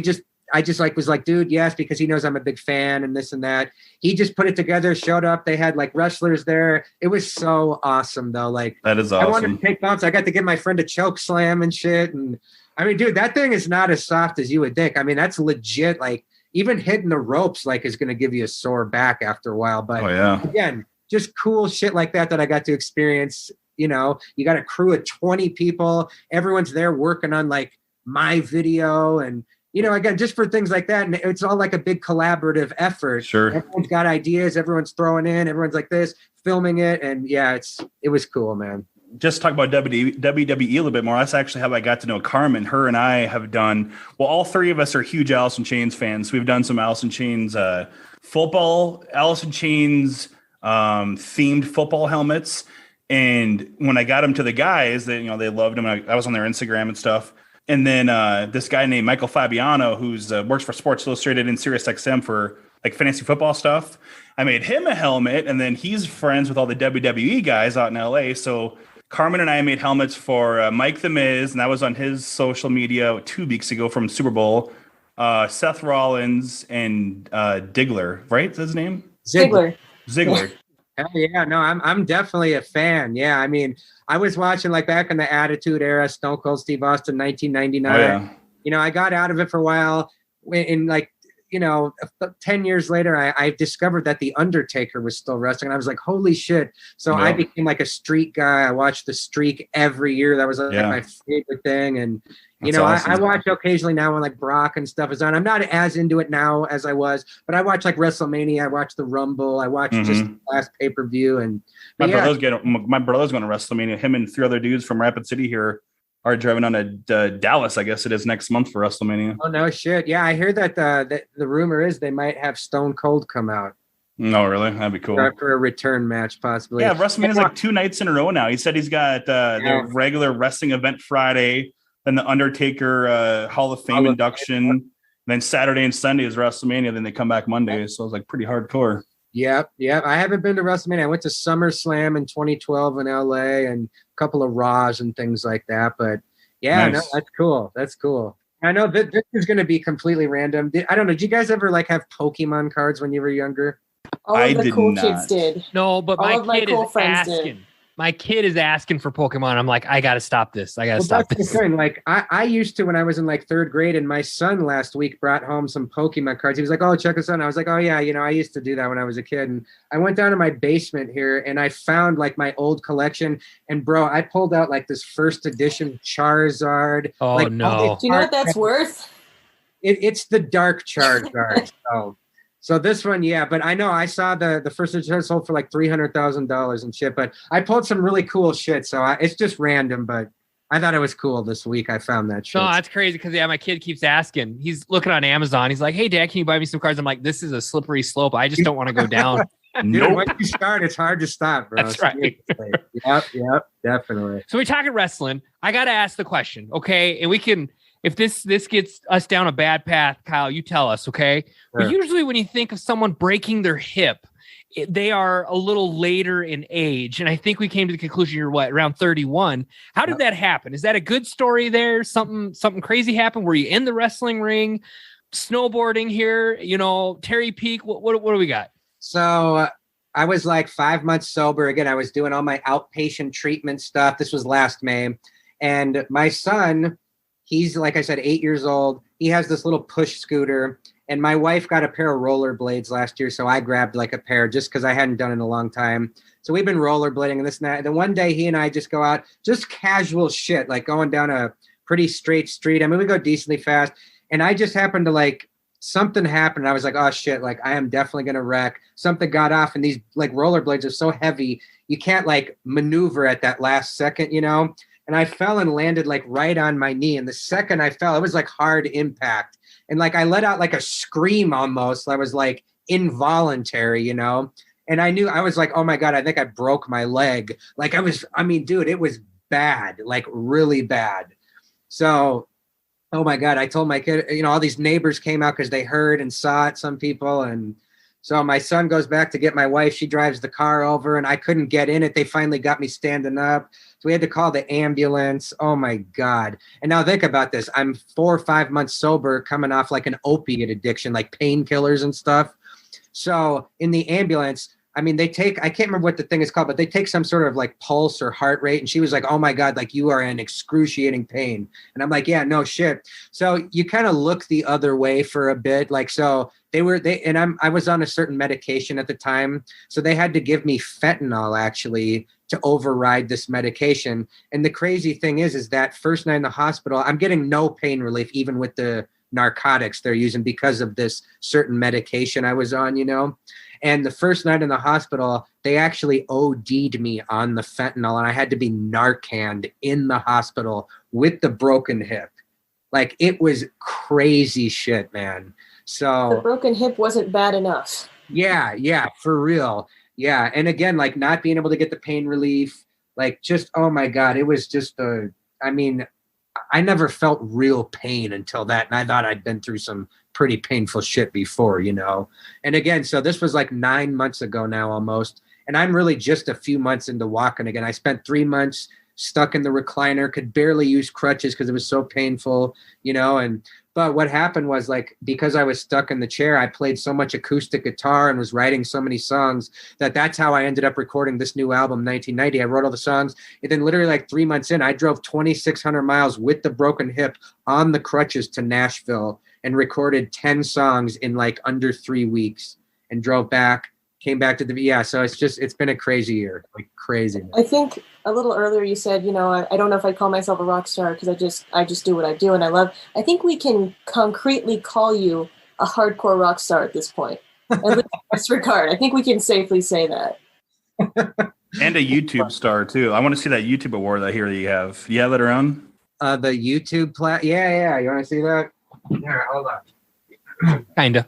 I just was like, dude, yes, because he knows I'm a big fan and this and that. He just put it together, showed up. They had wrestlers there. It was so awesome though. That is awesome. I wanted to take bumps. I got to give my friend a choke slam and shit. And I mean, dude, that thing is not as soft as you would think. I mean, that's legit. Even hitting the ropes, is going to give you a sore back after a while. But again, just cool shit like that I got to experience. You got a crew of 20 people. Everyone's there working on my video and, again, just for things like that. And it's all a big collaborative effort. Sure. Everyone's got ideas. Everyone's throwing in. Everyone's like this, filming it. And yeah, it was cool, man. Just talk about WWE a little bit more. That's actually how I got to know Carmen. Her and I have done, all three of us are huge Alice in Chains fans. We've done some Alice in Chains football, Alice in Chains themed football helmets. And when I got them to the guys, they loved them. I was on their Instagram and stuff. And then this guy named Michael Fabiano, who's works for Sports Illustrated and SiriusXM for fantasy football stuff. I made him a helmet, and then he's friends with all the WWE guys out in LA. So Carmen and I made helmets for Mike the Miz, and that was on his social media 2 weeks ago from Super Bowl. Seth Rollins and Diggler, right? Is his name? Ziggler. Hell yeah, no, I'm definitely a fan. Yeah, I mean, I was watching back in the Attitude Era, Stone Cold Steve Austin, 1999. Oh, yeah. I got out of it for a while. In 10 years later, I discovered that The Undertaker was still wrestling. And I was like, holy shit. So I became a streak guy. I watched The Streak every year. That was my favorite thing. And, awesome. I watch occasionally now when Brock and stuff is on. I'm not as into it now as I was, but I watch WrestleMania. I watch the Rumble. I watch just the last pay-per-view. And my brother's going to WrestleMania. Him and 3 other dudes from Rapid City here are driving on to Dallas, I guess it is, next month for WrestleMania. Oh, no shit. Yeah, I hear that the rumor is they might have Stone Cold come out. No, really? That'd be cool. For a return match, possibly. Yeah, WrestleMania's 2 nights in a row now. He said he's got the regular wrestling event Friday, then the Undertaker Hall of Fame induction, then Saturday and Sunday is WrestleMania, then they come back Monday. So it's pretty hardcore. Yep. I haven't been to WrestleMania. I went to SummerSlam in 2012 in LA and a couple of Raws and things like that. But yeah, nice. No, that's cool. I know this is going to be completely random. I don't know. Did you guys ever have Pokemon cards when you were younger? All of the cool kids did. No, but all my kid is asking. My kid is asking for Pokemon. I'm like, I got to stop this. That's the thing. I used to when I was in 3rd grade, and my son last week brought home some Pokemon cards. He was like, oh, check this out. I was like, oh, yeah, I used to do that when I was a kid. And I went down to my basement here, and I found my old collection. And, bro, I pulled out this first edition Charizard. Oh, no. Do you know what that's worth? It's the dark Charizard. So So this one, yeah, but I know I saw the first edition sold for like $300,000 and shit, but I pulled some really cool shit. So it's just random, but I thought it was cool this week. I found that shit. No, that's crazy because my kid keeps asking. He's looking on Amazon. He's like, "Hey, Dad, can you buy me some cards?" I'm like, "This is a slippery slope. I just don't want to go down." Dude, once you start, it's hard to stop, bro. That's right. Yep, definitely. So we're talking wrestling. I got to ask the question, okay? And we can, if this gets us down a bad path, Kyle, you tell us, okay? Sure. But usually when you think of someone breaking their hip, they are a little later in age. And I think we came to the conclusion you're around 31. How did that happen? Is that a good story there? Something crazy happened? Were you in the wrestling ring, snowboarding here, Terry Peak? What do we got? So I was like 5 months sober. Again, I was doing all my outpatient treatment stuff. This was last May. And my son, he's, like I said, 8 years old. He has this little push scooter. And my wife got a pair of rollerblades last year. So I grabbed like a pair just because I hadn't done it in a long time. So we've been rollerblading and this and that. And then one day he and I just go out, just casual shit, like going down a pretty straight street. I mean, we go decently fast. And I just happened to something happened. I was like, oh shit, like I am definitely going to wreck. Something got off and these like rollerblades are so heavy. You can't like maneuver at that last second, and I fell and landed like right on my knee. And the second I fell, it was like hard impact. And like, I let out like a scream almost. I was like involuntary, and I was like, oh my God, I think I broke my leg. Like dude, it was bad, like really bad. So oh my God, I told my kid, all these neighbors came out because they heard and saw it, some people. And so my son goes back to get my wife. She drives the car over and I couldn't get in it. They finally got me standing up. So we had to call the ambulance. Oh my God. And now think about this. I'm 4 or 5 months sober, coming off like an opiate addiction, like painkillers and stuff. So in the ambulance, I mean, I can't remember what the thing is called, but they take some sort of like pulse or heart rate. And she was like, oh my God, like you are in excruciating pain. And I'm like, yeah, no shit. So you kind of look the other way for a bit. Like, so I was on a certain medication at the time. So they had to give me fentanyl actually to override this medication. And the crazy thing is that first night in the hospital, I'm getting no pain relief, even with the narcotics they're using because of this certain medication I was on, And the first night in the hospital, they actually OD'd me on the fentanyl and I had to be Narcaned in the hospital with the broken hip. Like it was crazy shit, man. So the broken hip wasn't bad enough. Yeah, for real. Yeah. And again, like not being able to get the pain relief, like just, oh my God, it was just I never felt real pain until that. And I thought I'd been through some pretty painful shit before, And again, so this was like 9 months ago now almost. And I'm really just a few months into walking again. I spent 3 months stuck in the recliner, could barely use crutches because it was so painful, but what happened was like, because I was stuck in the chair, I played so much acoustic guitar and was writing so many songs that's how I ended up recording this new album, 1990. I wrote all the songs. And then literally like 3 months in, I drove 2,600 miles with the broken hip on the crutches to Nashville and recorded 10 songs in like under 3 weeks and drove back, came back to so it's been a crazy year, like crazy. I think a little earlier you said, I don't know if I call myself a rock star because I just do what I do and I love. I think we can concretely call you a hardcore rock star at this point. At least in this regard, I think we can safely say that. And a YouTube star too. I want to see that YouTube award I hear that you have. You have that around? The YouTube yeah. You want to see that? Here, hold on. Kinda.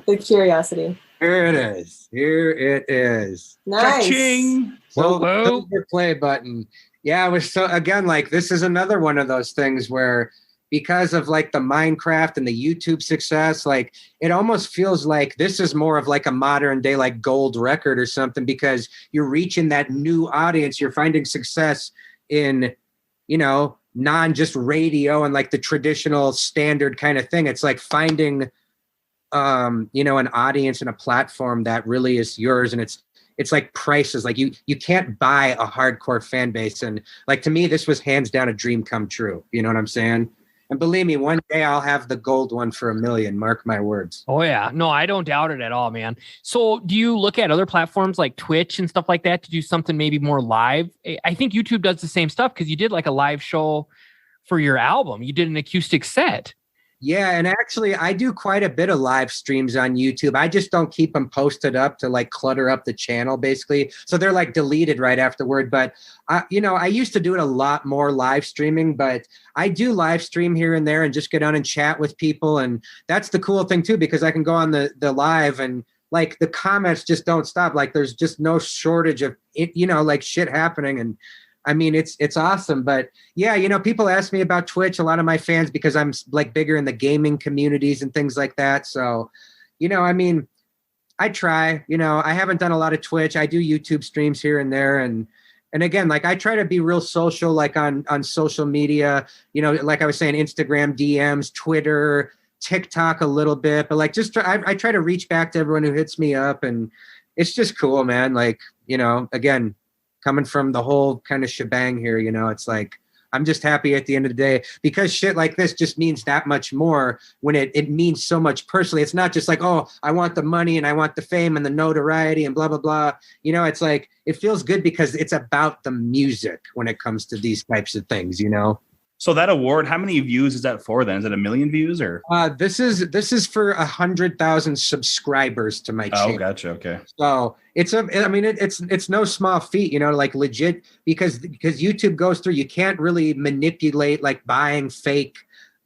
The curiosity. Here it is. Nice. Cha-ching! So Whoa. the play button. Yeah, it was so again, like this is another one of those things where because of like the Minecraft and the YouTube success, like it almost feels like this is more of like a modern day like gold record or something because you're reaching that new audience. You're finding success in, non just radio and like the traditional standard kind of thing. It's like finding an audience and a platform that really is yours. And it's like prices, like you can't buy a hardcore fan base. And like, to me, this was hands down a dream come true. You know what I'm saying? And believe me, one day I'll have the gold one for 1 million. Mark my words. Oh yeah. No, I don't doubt it at all, man. So do you look at other platforms like Twitch and stuff like that to do something maybe more live? I think YouTube does the same stuff because you did like a live show for your album. You did an acoustic set. Yeah, and actually, I do quite a bit of live streams on YouTube. I just don't keep them posted up to like clutter up the channel, basically. So they're like deleted right afterward. But I used to do it a lot more live streaming, but I do live stream here and there and just get on and chat with people. And that's the cool thing too, because I can go on the live and like the comments just don't stop. Like there's just no shortage of it, like shit happening. And I mean, it's awesome. But yeah, people ask me about Twitch, a lot of my fans, because I'm like bigger in the gaming communities and things like that. So, I mean, I try, I haven't done a lot of Twitch. I do YouTube streams here and there. And again, like I try to be real social, like on social media, like I was saying, Instagram, DMs, Twitter, TikTok a little bit, but like I try to reach back to everyone who hits me up, and it's just cool, man. Like, again, coming from the whole kind of shebang here, it's like, I'm just happy at the end of the day, because shit like this just means that much more when it means so much personally. It's not just like, oh, I want the money and I want the fame and the notoriety and blah, blah, blah. It's like, it feels good because it's about the music when it comes to these types of things, So that award, how many views is that for then? Is it 1 million views or? This is for 100,000 subscribers to my channel. Oh, gotcha. Okay. So it's no small feat, like legit, because YouTube goes through, you can't really manipulate like buying fake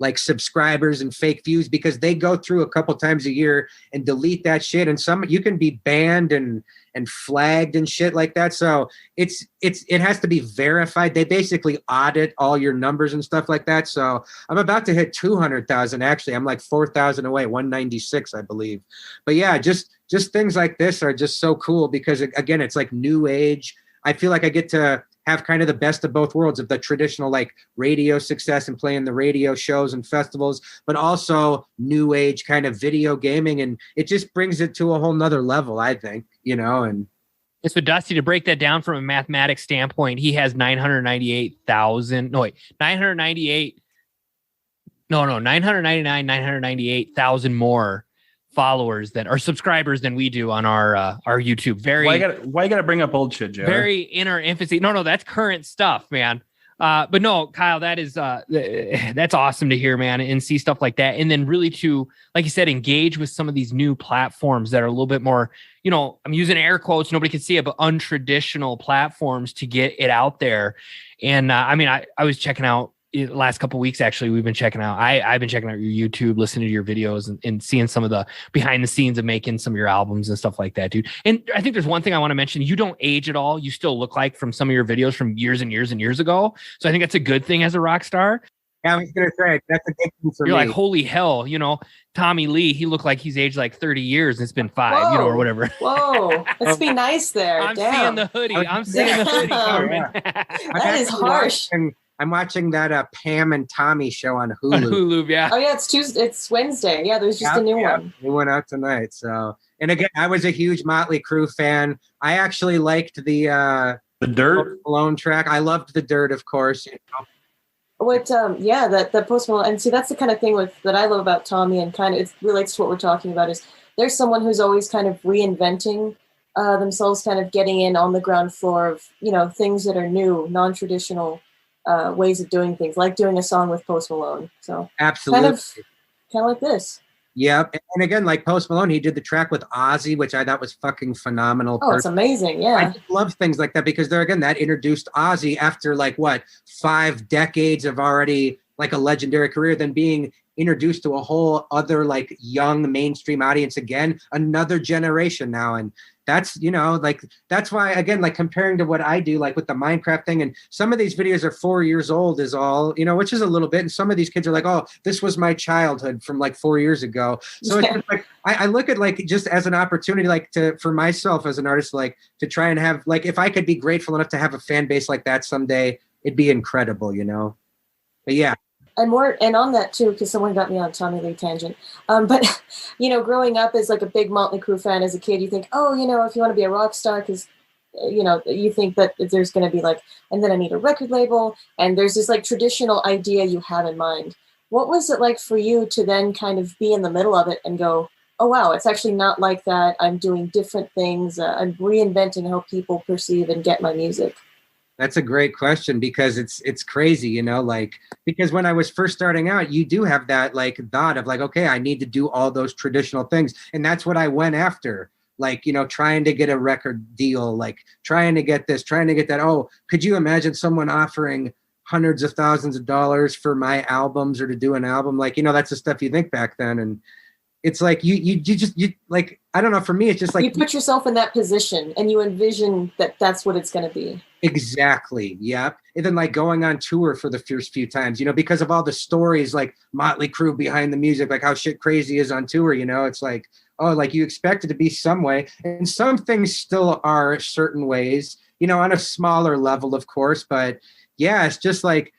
like subscribers and fake views, because they go through a couple times a year and delete that shit. And you can be banned and flagged and shit like that. So it has to be verified. They basically audit all your numbers and stuff like that. So I'm about to hit 200,000. Actually, I'm like 4,000 away, 196, I believe. But yeah, just things like this are just so cool, because again, it's like new age. I feel like I get to have kind of the best of both worlds, of the traditional like radio success and playing the radio shows and festivals, but also new age kind of video gaming. And it just brings it to a whole nother level, I think, and so Dusty, to break that down from a mathematics standpoint, he has 998,000 more followers than, or subscribers than we do on our YouTube. Why you gotta bring up old shit, Joe? Very in our infancy. No, that's current stuff, man. But no, Kyle, that is that's awesome to hear, man, and see stuff like that. And then really to, like you said, engage with some of these new platforms that are a little bit more, I'm using air quotes, nobody can see it, but untraditional platforms to get it out there. And I was checking out last couple of weeks, actually, we've been checking out. I've been checking out your YouTube, listening to your videos, and seeing some of the behind the scenes of making some of your albums and stuff like that, dude. And I think there's one thing I want to mention: you don't age at all. You still look like from some of your videos from years and years and years ago. So I think that's a good thing as a rock star. Yeah, I was gonna say that's a big thing for You're me. like, holy hell, Tommy Lee, he looked like he's aged like 30 years and it's been 5, or whatever. Whoa, let's be nice there. I'm Damn. seeing the hoodie. I'm seeing the hoodie, Carmen. That is harsh. I'm watching that Pam and Tommy show on Hulu. On Hulu, yeah. Oh yeah, it's Tuesday. It's Wednesday. Yeah, there's just a new one. It went out tonight. So, and again, I was a huge Motley Crue fan. I actually liked the Dirt Malone track. I loved the Dirt, of course. What? That Post Malone, and see, that's the kind of thing that I love about Tommy, and kind of it relates to what we're talking about. Is there's someone who's always kind of reinventing themselves, kind of getting in on the ground floor of things that are new, non-traditional ways of doing things, like doing a song with Post Malone. So absolutely, kind of like this. Yep. And again, like Post Malone, he did the track with Ozzy, which I thought was fucking phenomenal. Oh, it's amazing. Yeah. I just love things like that, because that introduced Ozzy after 5 decades of already like a legendary career, then being introduced to a whole other like young mainstream audience again, another generation now. And that's, that's why, again, like comparing to what I do, like with the Minecraft thing, and some of these videos are 4 years old is all, which is a little bit. And some of these kids are like, oh, this was my childhood from like 4 years ago. So it's just like, I look at like just as an opportunity, like for myself as an artist, like to try and have, like, if I could be grateful enough to have a fan base like that someday, it'd be incredible, But yeah. And on that too, because someone got me on a Tommy Lee tangent. But growing up as like a big Motley Crue fan as a kid, you think, oh, if you want to be a rock star, because you think that there's going to be like, and then I need a record label, and there's this like traditional idea you have in mind. What was it like for you to then kind of be in the middle of it and go, oh wow, it's actually not like that. I'm doing different things. I'm reinventing how people perceive and get my music. That's a great question because it's crazy, you know, like, because when I was first starting out, you do have that like thought of like, okay, I need to do all those traditional things. And that's what I went after, like, you know, trying to get a record deal, like trying to get this, trying to get that. Oh, could you imagine someone offering hundreds of thousands of dollars for my albums or to do an album? Like, you know, that's the stuff you think back then. And it's like, you like, I don't know, for me, it's just like you put yourself in that position and you envision that that's what it's going to be. Exactly. Yep. And then like going on tour for the first few times, you know, because of all the stories, like Motley Crue behind the music, like how shit crazy is on tour, you know, it's like, oh, like you expect it to be some way. And some things still are certain ways, you know, on a smaller level, of course. But yeah, it's just like,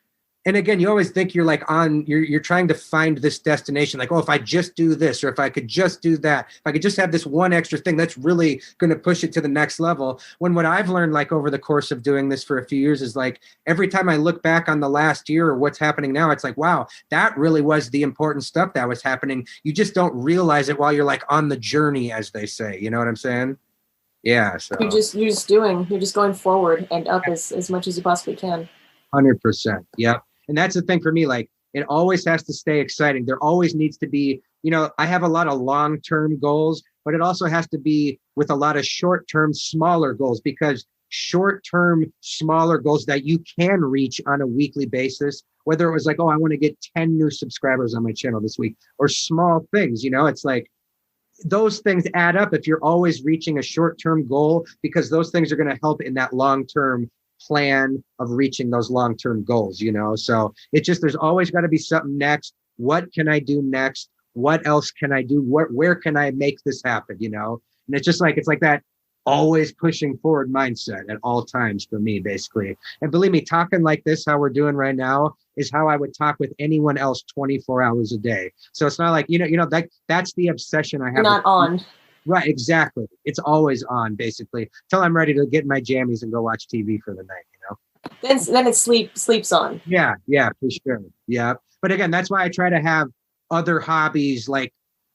and again, you always think you're like you're trying to find this destination, like, oh, if I just do this, or if I could just do that, if I could just have this one extra thing, that's really going to push it to the next level. When what I've learned, like over the course of doing this for a few years, is like every time I look back on the last year or what's happening now, it's like, wow, that really was the important stuff that was happening. You just don't realize it while you're like on the journey, as they say. You know what I'm saying? Yeah. So you're just going forward and up as much as you possibly can. 100%. Yep. And that's the thing for me, like it always has to stay exciting. There always needs to be, you know, I have a lot of long-term goals, but it also has to be with a lot of short-term, smaller goals, because short-term, smaller goals that you can reach on a weekly basis, whether it was like, oh, I want to get 10 new subscribers on my channel this week, or small things, you know, it's like those things add up if you're always reaching a short-term goal, because those things are going to help in that long-term plan of reaching those long-term goals, you know? So it's just, there's always got to be something next. What can I do next? What else can I do? Where can I make this happen? You know? And it's just like, it's like that always pushing forward mindset at all times for me, basically. And believe me, talking like this, how we're doing right now, is how I would talk with anyone else 24 hours a day. So it's not like, you know, that's the obsession I have. Not on. Right, exactly. It's always on, basically, till I'm ready to get in my jammies and go watch TV for the night, you know? Then it sleeps on. Yeah, for sure. Yeah. But again, that's why I try to have other hobbies like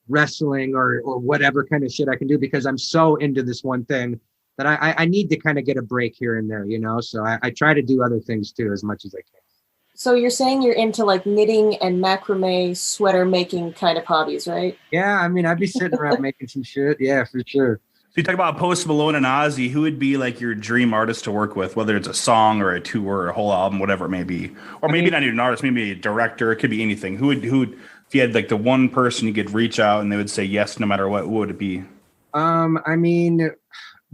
wrestling or whatever kind of shit I can do, because I'm so into this one thing that I need to kind of get a break here and there, you know? So I try to do other things too, as much as I can. So you're saying you're into like knitting and macrame sweater making kind of hobbies, right? Yeah, I mean, I'd be sitting around making some shit. Yeah, for sure. So you talk about Post Malone and Ozzy. Who would be like your dream artist to work with, whether it's a song or a tour or a whole album, whatever it may be, or maybe not even an artist, maybe a director. It could be anything. Who would if you had like the one person you could reach out and they would say yes no matter what? Who would it be? I mean,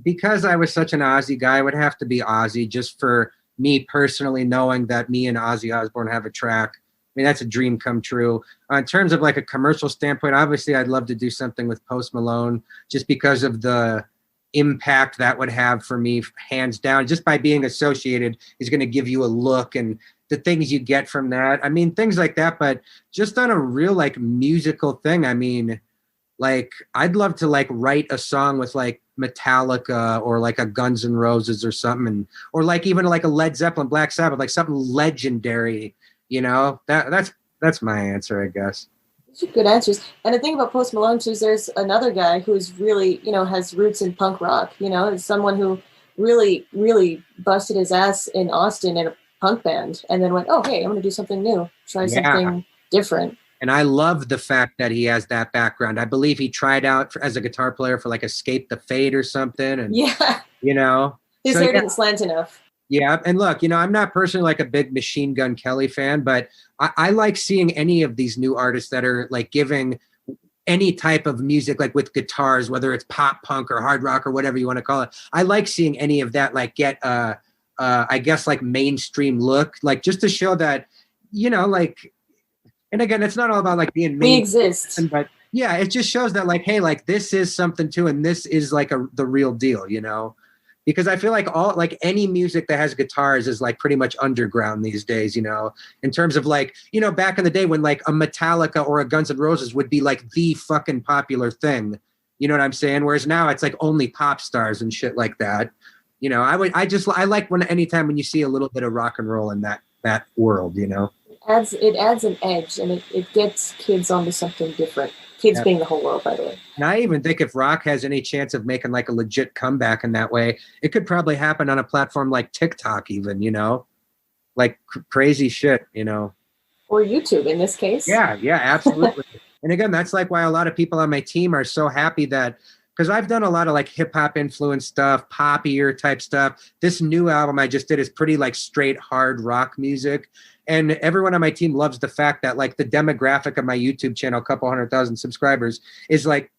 because I was such an Ozzy guy, it would have to be Ozzy, just for me personally, knowing that me and Ozzy Osbourne have a track. I mean, that's a dream come true. In terms of like a commercial standpoint, obviously I'd love to do something with Post Malone, just because of the impact that would have for me, hands down. Just by being associated, he's going to give you a look and the things you get from that. I mean, things like that. But just on a real like musical thing, I mean, like I'd love to like write a song with like Metallica or like a Guns N' Roses or something, or like even like a Led Zeppelin, Black Sabbath, like something legendary, you know. That's my answer, I guess. Those are good answers. And the thing about Post Malone too is there's another guy who's really, you know, has roots in punk rock, you know, is someone who really, really busted his ass in Austin in a punk band and then went, oh, hey, I'm going to do something new, try something different. And I love the fact that he has that background. I believe he tried out as a guitar player for like Escape the Fate or something. And, you know, his hair didn't slant enough. Yeah. And look, you know, I'm not personally like a big Machine Gun Kelly fan, but I like seeing any of these new artists that are like giving any type of music, like with guitars, whether it's pop punk or hard rock or whatever you want to call it. I like seeing any of that, like get, I guess, like mainstream look, like just to show that, you know, like, and again, it's not all about like being we exist, but yeah, it just shows that like, hey, like this is something too, and this is like the real deal, you know? Because I feel like any music that has guitars is like pretty much underground these days, you know, in terms of like, you know, back in the day when like a Metallica or a Guns N' Roses would be like the fucking popular thing, you know what I'm saying? Whereas now it's like only pop stars and shit like that. You know, I like anytime when you see a little bit of rock and roll in that world, you know. It adds an edge, and it gets kids onto something different. Kids being the whole world, by the way. And I even think if rock has any chance of making like a legit comeback in that way, it could probably happen on a platform like TikTok even, like crazy shit, Or YouTube in this case. Yeah, absolutely. And again, that's like why a lot of people on my team are so happy that, because I've done a lot of like hip hop influenced stuff, poppier type stuff. This new album I just did is pretty like straight hard rock music. And everyone on my team loves the fact that like the demographic of my YouTube channel, a couple 100,000 subscribers, is like,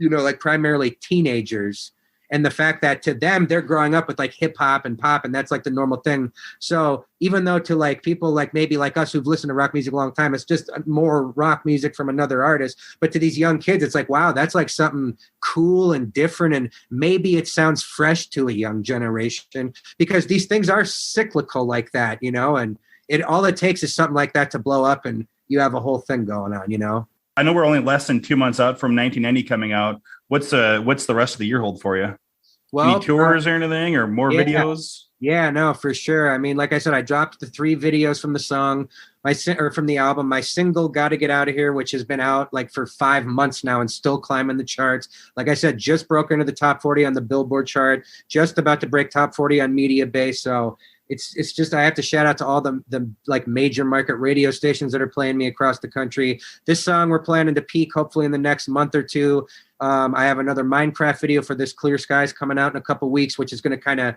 like primarily teenagers. And the fact that to them, they're growing up with like hip hop and pop, and that's like the normal thing. So even though to like people like maybe like us who've listened to rock music a long time, it's just more rock music from another artist. But to these young kids, it's like, wow, that's like something cool and different. And maybe it sounds fresh to a young generation, because these things are cyclical like that, and all it takes is something like that to blow up and you have a whole thing going on, I know we're only less than 2 months out from 1990 coming out. What's the rest of the year hold for you? Well, any tours or anything, or more videos? Yeah, no, for sure. I mean, like I said, I dropped the 3 videos from the song, from the album. My single "Gotta Get Out of Here," which has been out like for 5 months now and still climbing the charts. Like I said, just broke into the top 40 on the Billboard chart, just about to break top 40 on Media Base. So it's just, I have to shout out to all the like major market radio stations that are playing me across the country. This song we're planning to peak hopefully in the next month or two. I have another Minecraft video for this Clear Skies coming out in a couple weeks, which is going to kind of,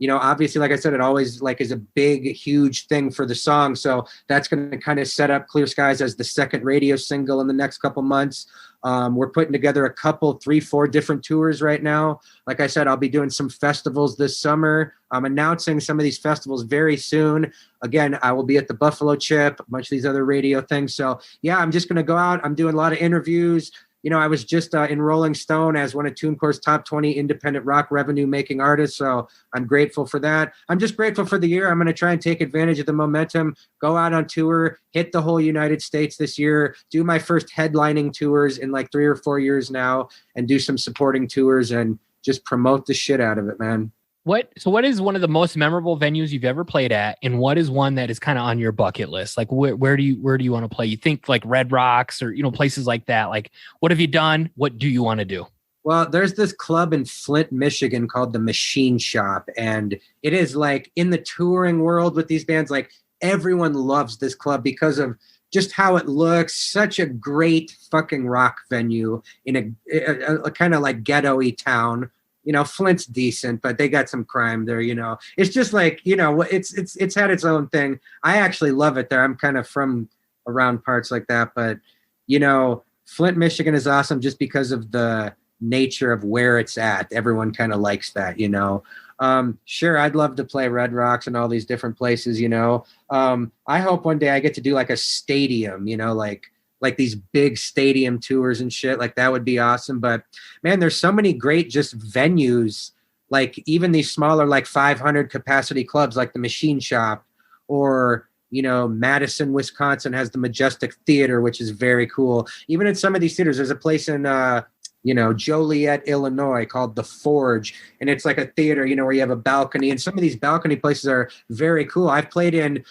obviously, like I said, it always like is a big, huge thing for the song. So that's going to kind of set up Clear Skies as the second radio single in the next couple months. We're putting together a couple, 3, 4 different tours right now. Like I said, I'll be doing some festivals this summer. I'm announcing some of these festivals very soon. Again, I will be at the Buffalo Chip, a bunch of these other radio things. So yeah, I'm just going to go out. I'm doing a lot of interviews. I was just in Rolling Stone as one of TuneCore's top 20 independent rock revenue making artists. So I'm grateful for that. I'm just grateful for the year. I'm going to try and take advantage of the momentum, go out on tour, hit the whole United States this year, do my first headlining tours in like 3 or 4 years now, and do some supporting tours and just promote the shit out of it, man. What is one of the most memorable venues you've ever played at, and what is one that is kind of on your bucket list? Like where do you want to play? You think like Red Rocks or places like that. Like what have you done? What do you want to do? Well, there's this club in Flint, Michigan called the Machine Shop, and it is like in the touring world with these bands, like everyone loves this club because of just how it looks. Such a great fucking rock venue in a kind of like ghetto-y town. Flint's decent, but they got some crime there, It's just like, it's had its own thing. I actually love it there. I'm kind of from around parts like that, but, Flint, Michigan is awesome just because of the nature of where it's at. Everyone kind of likes that, Sure, I'd love to play Red Rocks and all these different places, I hope one day I get to do like a stadium, like these big stadium tours and shit. Like that would be awesome. But man, there's so many great just venues, like even these smaller, like 500 capacity clubs, like the Machine Shop, or, Madison, Wisconsin has the Majestic Theater, which is very cool. Even in some of these theaters, there's a place in, Joliet, Illinois called The Forge. And it's like a theater, where you have a balcony, and some of these balcony places are very cool. I've played in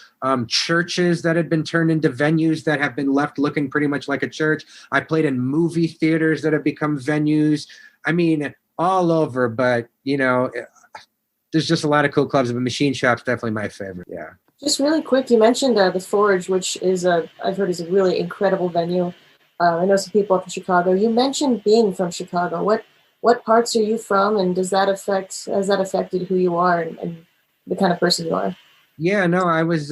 churches that had been turned into venues that have been left looking pretty much like a church. I played in movie theaters that have become venues. I mean, all over, but there's just a lot of cool clubs. But Machine Shop's definitely my favorite. Yeah. Just really quick, you mentioned The Forge, which is I've heard is a really incredible venue. I know some people up in Chicago. You mentioned being from Chicago. What parts are you from, and has that affected who you are and the kind of person you are? Yeah, no, I was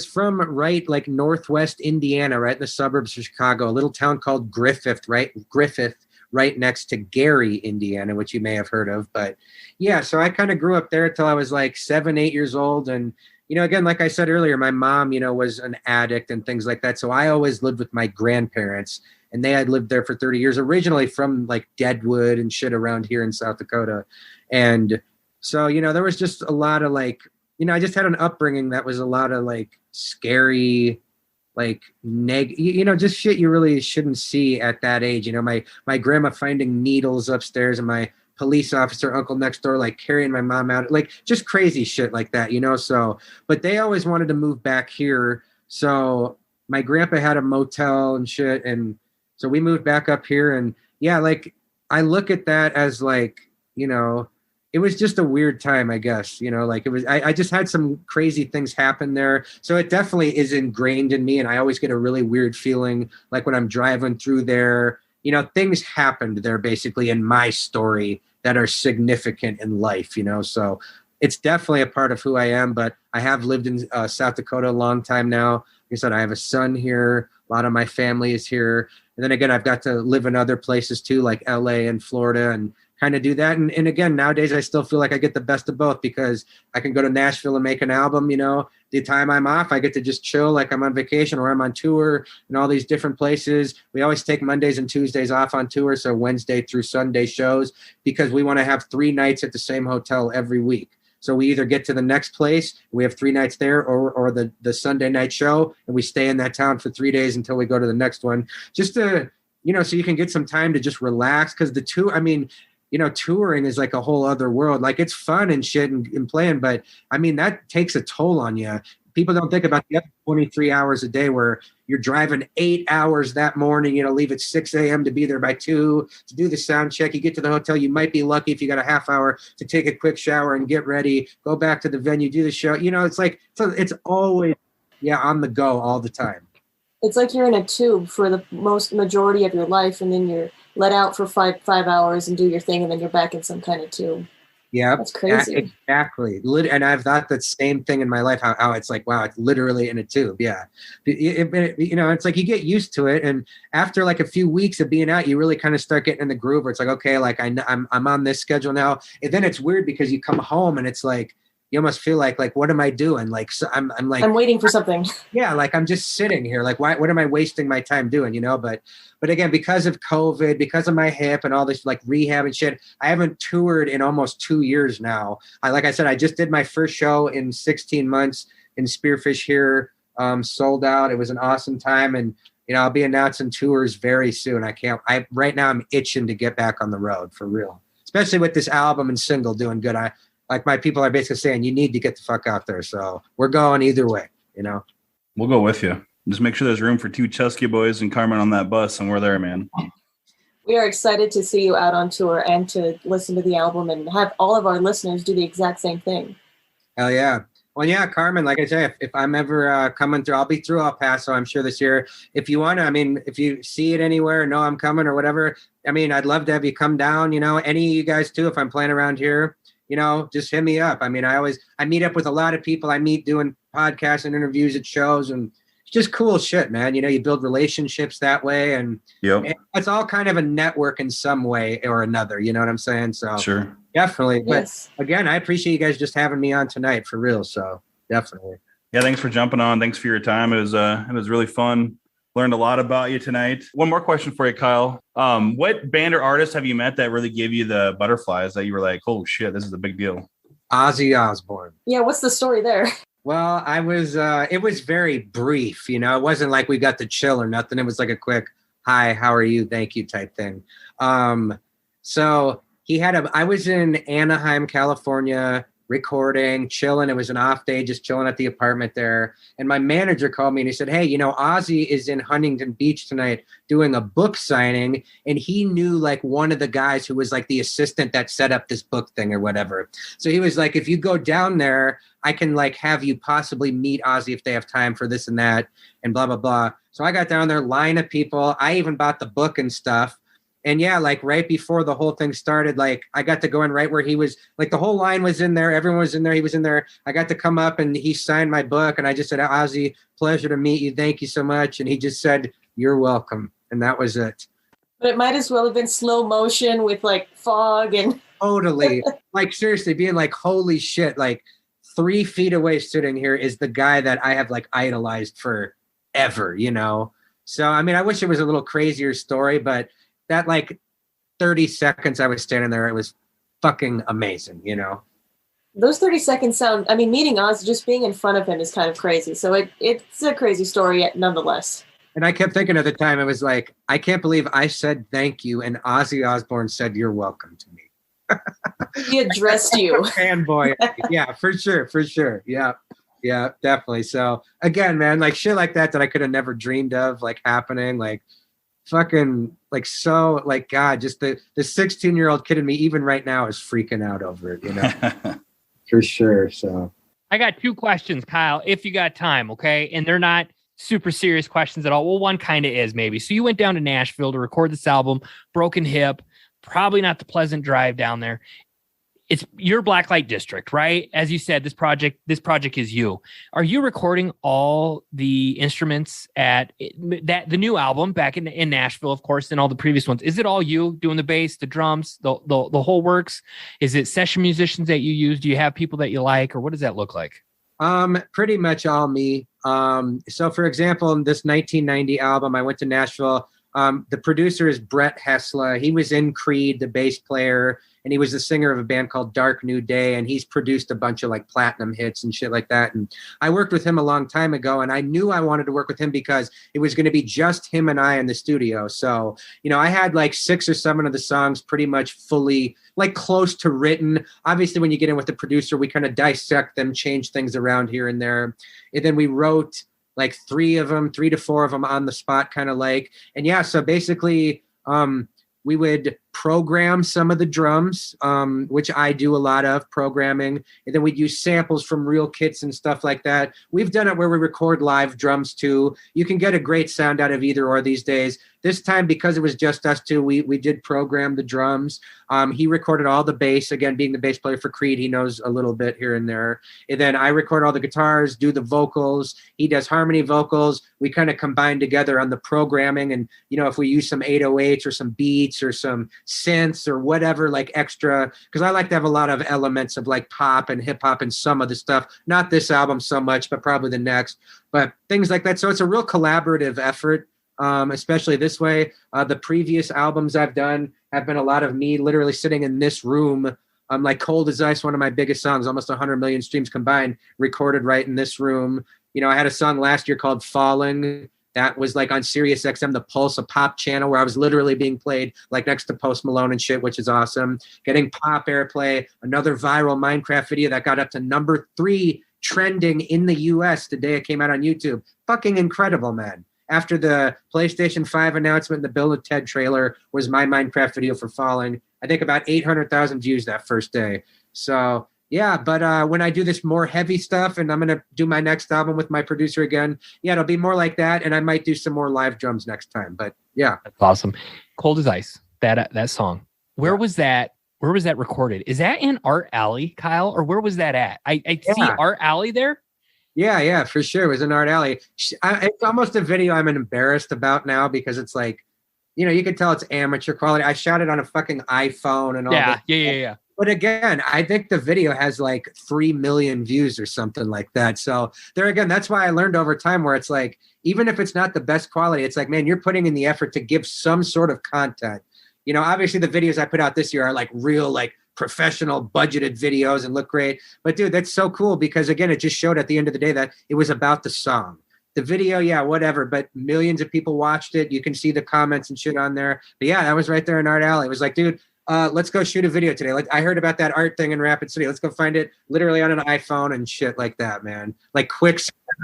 from right like Northwest Indiana, right in the suburbs of Chicago, a little town called Griffith, right next to Gary, Indiana, which you may have heard of. But yeah, so I kind of grew up there till I was like 7, 8 years old. And again, like I said earlier, my mom, was an addict and things like that. So I always lived with my grandparents, and they had lived there for 30 years, originally from like Deadwood and shit around here in South Dakota. And so, there was just a lot of like, I just had an upbringing that was a lot of like scary, like just shit you really shouldn't see at that age. My grandma finding needles upstairs, and my police officer uncle next door like carrying my mom out, like just crazy shit like that, so, but they always wanted to move back here. So my grandpa had a motel and shit, and So we moved back up here, and yeah, like I look at that as like, it was just a weird time, I guess, like it was, I just had some crazy things happen there. So it definitely is ingrained in me. And I always get a really weird feeling like when I'm driving through there, things happened there basically in my story that are significant in life, so it's definitely a part of who I am. But I have lived in South Dakota a long time now. Like I said, I have a son here. A lot of my family is here. And then again, I've got to live in other places too, like LA and Florida, and kind of do that. And again, nowadays I still feel like I get the best of both because I can go to Nashville and make an album, the time I'm off, I get to just chill like I'm on vacation or I'm on tour in all these different places. We always take Mondays and Tuesdays off on tour. So Wednesday through Sunday shows, because we want to have 3 nights at the same hotel every week. So we either get to the next place, we have 3 nights there, or the Sunday night show, and we stay in that town for 3 days until we go to the next one, just to, so you can get some time to just relax. Because touring is like a whole other world. Like it's fun and shit and playing, but I mean, that takes a toll on you. People don't think about the other 23 hours a day where you're driving 8 hours that morning, leave at 6 a.m. to be there by 2 to do the sound check. You get to the hotel. You might be lucky if you got a half hour to take a quick shower and get ready, go back to the venue, do the show. It's like, it's always, on the go all the time. It's like you're in a tube for the majority of your life, and then you're let out for five hours and do your thing, and then you're back in some kind of tube. Yeah, that's crazy. Exactly. And I've thought that same thing in my life. How it's like, wow, it's literally in a tube. Yeah, it's like you get used to it, and after like a few weeks of being out, you really kind of start getting in the groove. Where it's like, okay, like I'm on this schedule now, and then it's weird because you come home and it's like, you almost feel like what am I doing? Like, so I'm like, I'm waiting for something. Yeah. Like I'm just sitting here. Like, what am I wasting my time doing? But again, because of COVID, because of my hip and all this like rehab and shit, I haven't toured in almost 2 years now. Like I said, I just did my first show in 16 months in Spearfish here, sold out. It was an awesome time. And, I'll be announcing tours very soon. Right now I'm itching to get back on the road for real, especially with this album and single doing good. Like my people are basically saying, you need to get the fuck out there. So we're going either way, We'll go with you. Just make sure there's room for 2 Chusky boys and Carmen on that bus, and we're there, man. We are excited to see you out on tour and to listen to the album and have all of our listeners do the exact same thing. Hell yeah. Well, yeah, Carmen, like I say, if I'm ever coming through, I'll be through El Paso, I'm sure, this year. If you want to, if you see it anywhere, know I'm coming or whatever, I'd love to have you come down, any of you guys too, if I'm playing around here. Just hit me up. I meet up with a lot of people I meet doing podcasts and interviews at shows, and it's just cool shit, man. You build relationships that way, and it's all kind of a network in some way or another. You know what I'm saying? So sure, definitely. Yes. But again, I appreciate you guys just having me on tonight for real. So definitely. Yeah, thanks for jumping on. Thanks for your time. It was really fun. Learned a lot about you tonight. One more question for you, Kyle. What band or artist have you met that really gave you the butterflies that you were like, oh shit, this is a big deal? Ozzy Osbourne. Yeah, what's the story there? Well, it was very brief, it wasn't like we got to chill or nothing. It was like a quick, hi, how are you? Thank you type thing. So I was in Anaheim, California, recording, chilling. It was an off day, just chilling at the apartment there. And my manager called me and he said, hey, Ozzy is in Huntington Beach tonight doing a book signing. And he knew like one of the guys who was like the assistant that set up this book thing or whatever. So he was like, if you go down there, I can like have you possibly meet Ozzy if they have time for this and that and blah, blah, blah. So I got down there, line of people. I even bought the book and stuff. And yeah, like right before the whole thing started, like I got to go in right where he was, like the whole line was in there. Everyone was in there. He was in there. I got to come up and he signed my book. And I just said, Ozzy, pleasure to meet you. Thank you so much. And he just said, you're welcome. And that was it. But it might as well have been slow motion with like fog and. Totally. Like seriously being like, holy shit, like 3 feet away sitting here is the guy that I have like idolized forever, So, I wish it was a little crazier story, but that like 30 seconds I was standing there, it was fucking amazing, Those 30 seconds sound, meeting Oz, just being in front of him is kind of crazy. So it's a crazy story nonetheless. And I kept thinking at the time, it was like, I can't believe I said thank you. And Ozzy Osbourne said, you're welcome to me. He addressed you. Fanboy. Yeah, for sure. Yeah, definitely. So again, man, like shit like that I could have never dreamed of like happening. Like, fucking like so like God, just the 16-year-old kid in me even right now is freaking out over it, you know. For sure. So I got 2 questions, Kyle, if you got time, okay? And they're not super serious questions at all. Well, one kind of is maybe. So you went down to Nashville to record this album, broken hip, probably not the pleasant drive down there. It's your Blacklite District, right? As you said, this project is you. Are you recording all the instruments at the new album back in Nashville, of course, and all the previous ones? Is it all you doing the bass, the drums, the whole works? Is it session musicians that you use? Do you have people that you like, or what does that look like? Pretty much all me. So for example, in this 1990 album, I went to Nashville. The producer is Brett Hessla. He was in Creed, the bass player, and he was the singer of a band called Dark New Day, and he's produced a bunch of like platinum hits and shit like that. And I worked with him a long time ago, and I knew I wanted to work with him because it was going to be just him and I in the studio. So, you know, I had like 6 or 7 of the songs pretty much fully like close to written. Obviously, when you get in with the producer, we kind of dissect them, change things around here and there. And then we wrote like 3 to 4 of them on the spot, kind of like, and yeah, so basically, we would program some of the drums, which I do a lot of programming. And then we'd use samples from real kits and stuff like that. We've done it where we record live drums too. You can get a great sound out of either or these days. This time, because it was just us two, we did program the drums. He recorded all the bass. Again, being the bass player for Creed, he knows a little bit here and there. And then I record all the guitars, do the vocals. He does harmony vocals. We kind of combine together on the programming. And, you know, if we use some 808s or some beats or some synths or whatever, like extra, because I like to have a lot of elements of like pop and hip hop and some of the stuff. Not this album so much, but probably the next. But things like that. So it's a real collaborative effort. Especially this way. The previous albums I've done have been a lot of me literally sitting in this room. Like Cold as Ice, one of my biggest songs, almost 100 million streams combined, recorded right in this room. You know, I had a song last year called Falling. That was like on Sirius XM, the Pulse, a pop channel where I was literally being played like next to Post Malone and shit, which is awesome. Getting pop airplay, another viral Minecraft video that got up to number 3 trending in the US the day it came out on YouTube. Fucking incredible, man. After the PlayStation 5 announcement and the Bill and Ted trailer was my Minecraft video for Falling. I think about 800,000 views that first day. So yeah, but when I do this more heavy stuff and I'm going to do my next album with my producer again, yeah, it'll be more like that. And I might do some more live drums next time, but yeah. That's awesome. Cold as Ice, that song. Where was that recorded? Is that in Art Alley, Kyle? Or where was that at? I see Art Alley there. Yeah, for sure. It was in Art Alley. It's almost a video I'm embarrassed about now because it's like, you know, you can tell it's amateur quality. I shot it on a fucking iPhone and all that. Yeah. But again, I think the video has like 3 million views or something like that. So there again, that's why I learned over time where it's like, even if it's not the best quality, it's like, man, you're putting in the effort to give some sort of content. You know, obviously the videos I put out this year are like real, like professional budgeted videos and look great. But dude, that's so cool because again, it just showed at the end of the day that it was about the song. The video, yeah, whatever, but millions of people watched it. You can see the comments and shit on there. But yeah, that was right there in Art Alley. It was like, dude, let's go shoot a video today. Like I heard about that art thing in Rapid City. Let's go find it literally on an iPhone and shit like that, man. Like quick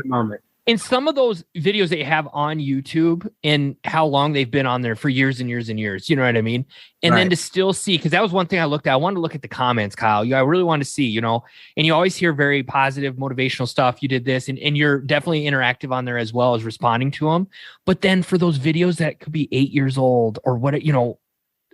moment. In some of those videos that you have on YouTube and how long they've been on there for years and years and years, you know what I mean? And then to still see, because that was one thing I looked at. I wanted to look at the comments, Kyle. I really wanted to see, you know, and you always hear very positive, motivational stuff. You did this and you're definitely interactive on there as well as responding to them. But then for those videos that could be 8 years old or what, you know,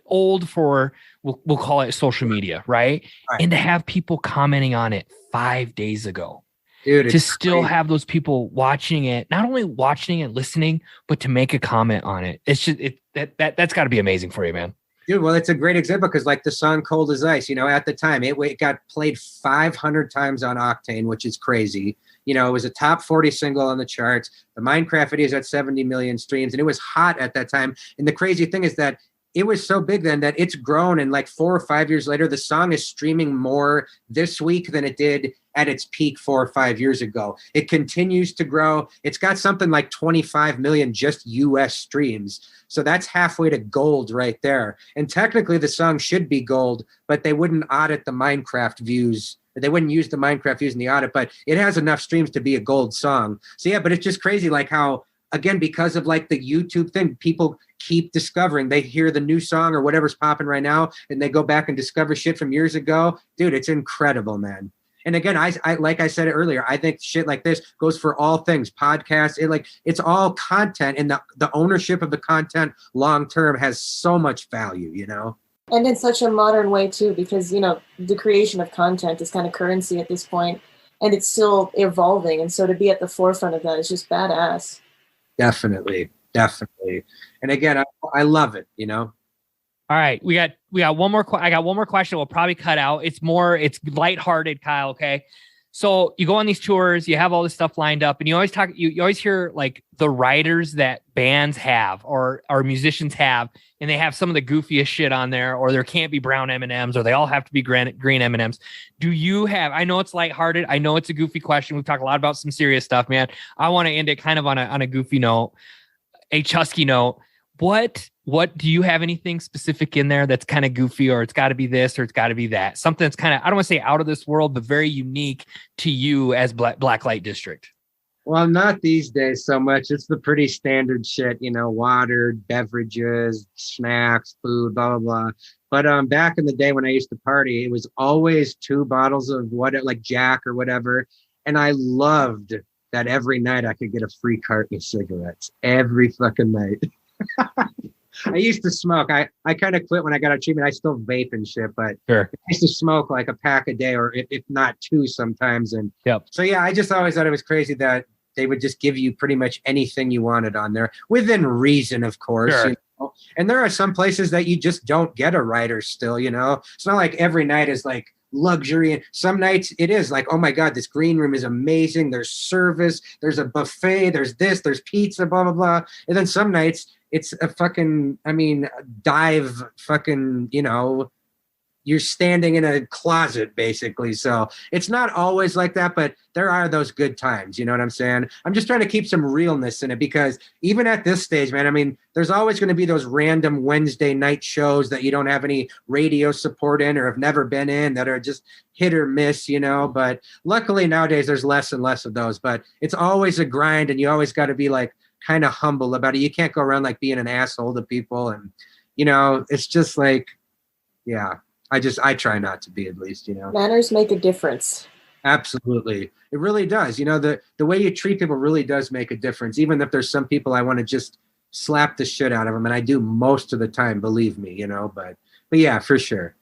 old for, we'll call it social media, right? And to have people commenting on it 5 days ago. Dude, to still have those people watching it, not only watching it, listening, but to make a comment on it. It's just that's got to be amazing for you, man. Dude, well, it's a great example because like the song Cold as Ice, you know, at the time it got played 500 times on Octane, which is crazy. You know, it was a top 40 single on the charts. The Minecraft video is at 70 million streams and it was hot at that time. And the crazy thing is that it was so big then that it's grown and like 4 or 5 years later, the song is streaming more this week than it did at its peak 4 or 5 years ago. It continues to grow. It's got something like 25 million just US streams. So that's halfway to gold right there. And technically the song should be gold, but they wouldn't audit the Minecraft views. They wouldn't use the Minecraft views in the audit, but it has enough streams to be a gold song. So yeah, but it's just crazy like how, again, because of like the YouTube thing, people keep discovering. They hear the new song or whatever's popping right now, and they go back and discover shit from years ago. Dude, it's incredible, man. And again, I like I said earlier, I think shit like this goes for all things, podcasts. It's all content, and the ownership of the content long term has so much value, you know. And in such a modern way too, because the creation of content is kind of currency at this point, and it's still evolving. And so to be at the forefront of that is just badass. Definitely. And again, I love it, you know. All right, we got one more. I got one more question. We'll probably cut out. It's lighthearted, Kyle. Okay, so you go on these tours, you have all this stuff lined up, and you always talk. You always hear like the writers that bands have or musicians have, and they have some of the goofiest shit on there, or there can't be brown M&Ms, or they all have to be green M&Ms. Do you have? I know it's lighthearted. I know it's a goofy question. We've talked a lot about some serious stuff, man. I want to end it kind of on a goofy note, a Chusky note. What do you have anything specific in there that's kind of goofy, or it's got to be this, or it's got to be that? Something that's kind of, I don't want to say out of this world, but very unique to you as Blacklite District. Well, not these days so much. It's the pretty standard shit, you know, water, beverages, snacks, food, blah, blah, blah. But back in the day when I used to party, it was always 2 bottles of like Jack or whatever. And I loved that every night I could get a free carton of cigarettes every fucking night. I used to smoke. I kind of quit when I got out of treatment. I still vape and shit, but sure. I used to smoke like a pack a day, or if not 2 sometimes. And yep. So yeah, I just always thought it was crazy that they would just give you pretty much anything you wanted on there, within reason, of course. Sure. You know? And there are some places that you just don't get a writer still, you know. It's not like every night is like luxury, and some nights it is like, oh my god, this green room is amazing, there's service, there's a buffet, there's pizza, blah blah blah. And then some nights it's a fucking, dive fucking, you know, you're standing in a closet basically. So it's not always like that, but there are those good times, you know what I'm saying? I'm just trying to keep some realness in it, because even at this stage, man, there's always going to be those random Wednesday night shows that you don't have any radio support in or have never been in, that are just hit or miss, you know. But luckily nowadays there's less and less of those, but it's always a grind, and you always got to be like kind of humble about it. You can't go around like being an asshole to people, and you know, it's just like, yeah, I try not to be, at least, you know. Manners make a difference. Absolutely. It really does. You know, the way you treat people really does make a difference. Even if there's some people I want to just slap the shit out of them, and I do most of the time, believe me, you know, but yeah, for sure.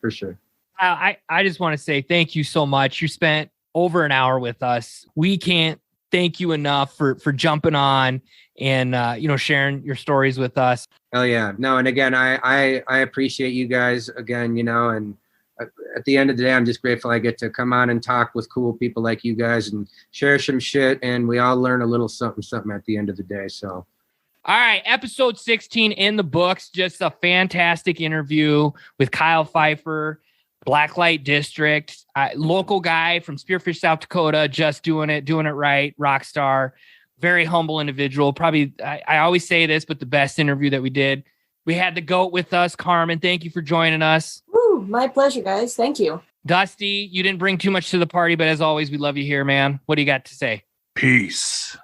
I just want to say thank you so much. You spent over an hour with us. We can't thank you enough for jumping on and sharing your stories with us. Oh yeah, no, and again, I appreciate you guys again, you know, and at the end of the day, I'm just grateful I get to come on and talk with cool people like you guys and share some shit, and we all learn a little something at the end of the day. So, all right, episode 16 in the books. Just a fantastic interview with Kyle Pfeiffer, Blacklite District, local guy from Spearfish, South Dakota, just doing it right, rock star. Very humble individual. Probably, I always say this, but the best interview that we did. We had the GOAT with us, Carmen. Thank you for joining us. Woo, my pleasure, guys. Thank you. Dusty, you didn't bring too much to the party, but as always, we love you here, man. What do you got to say? Peace.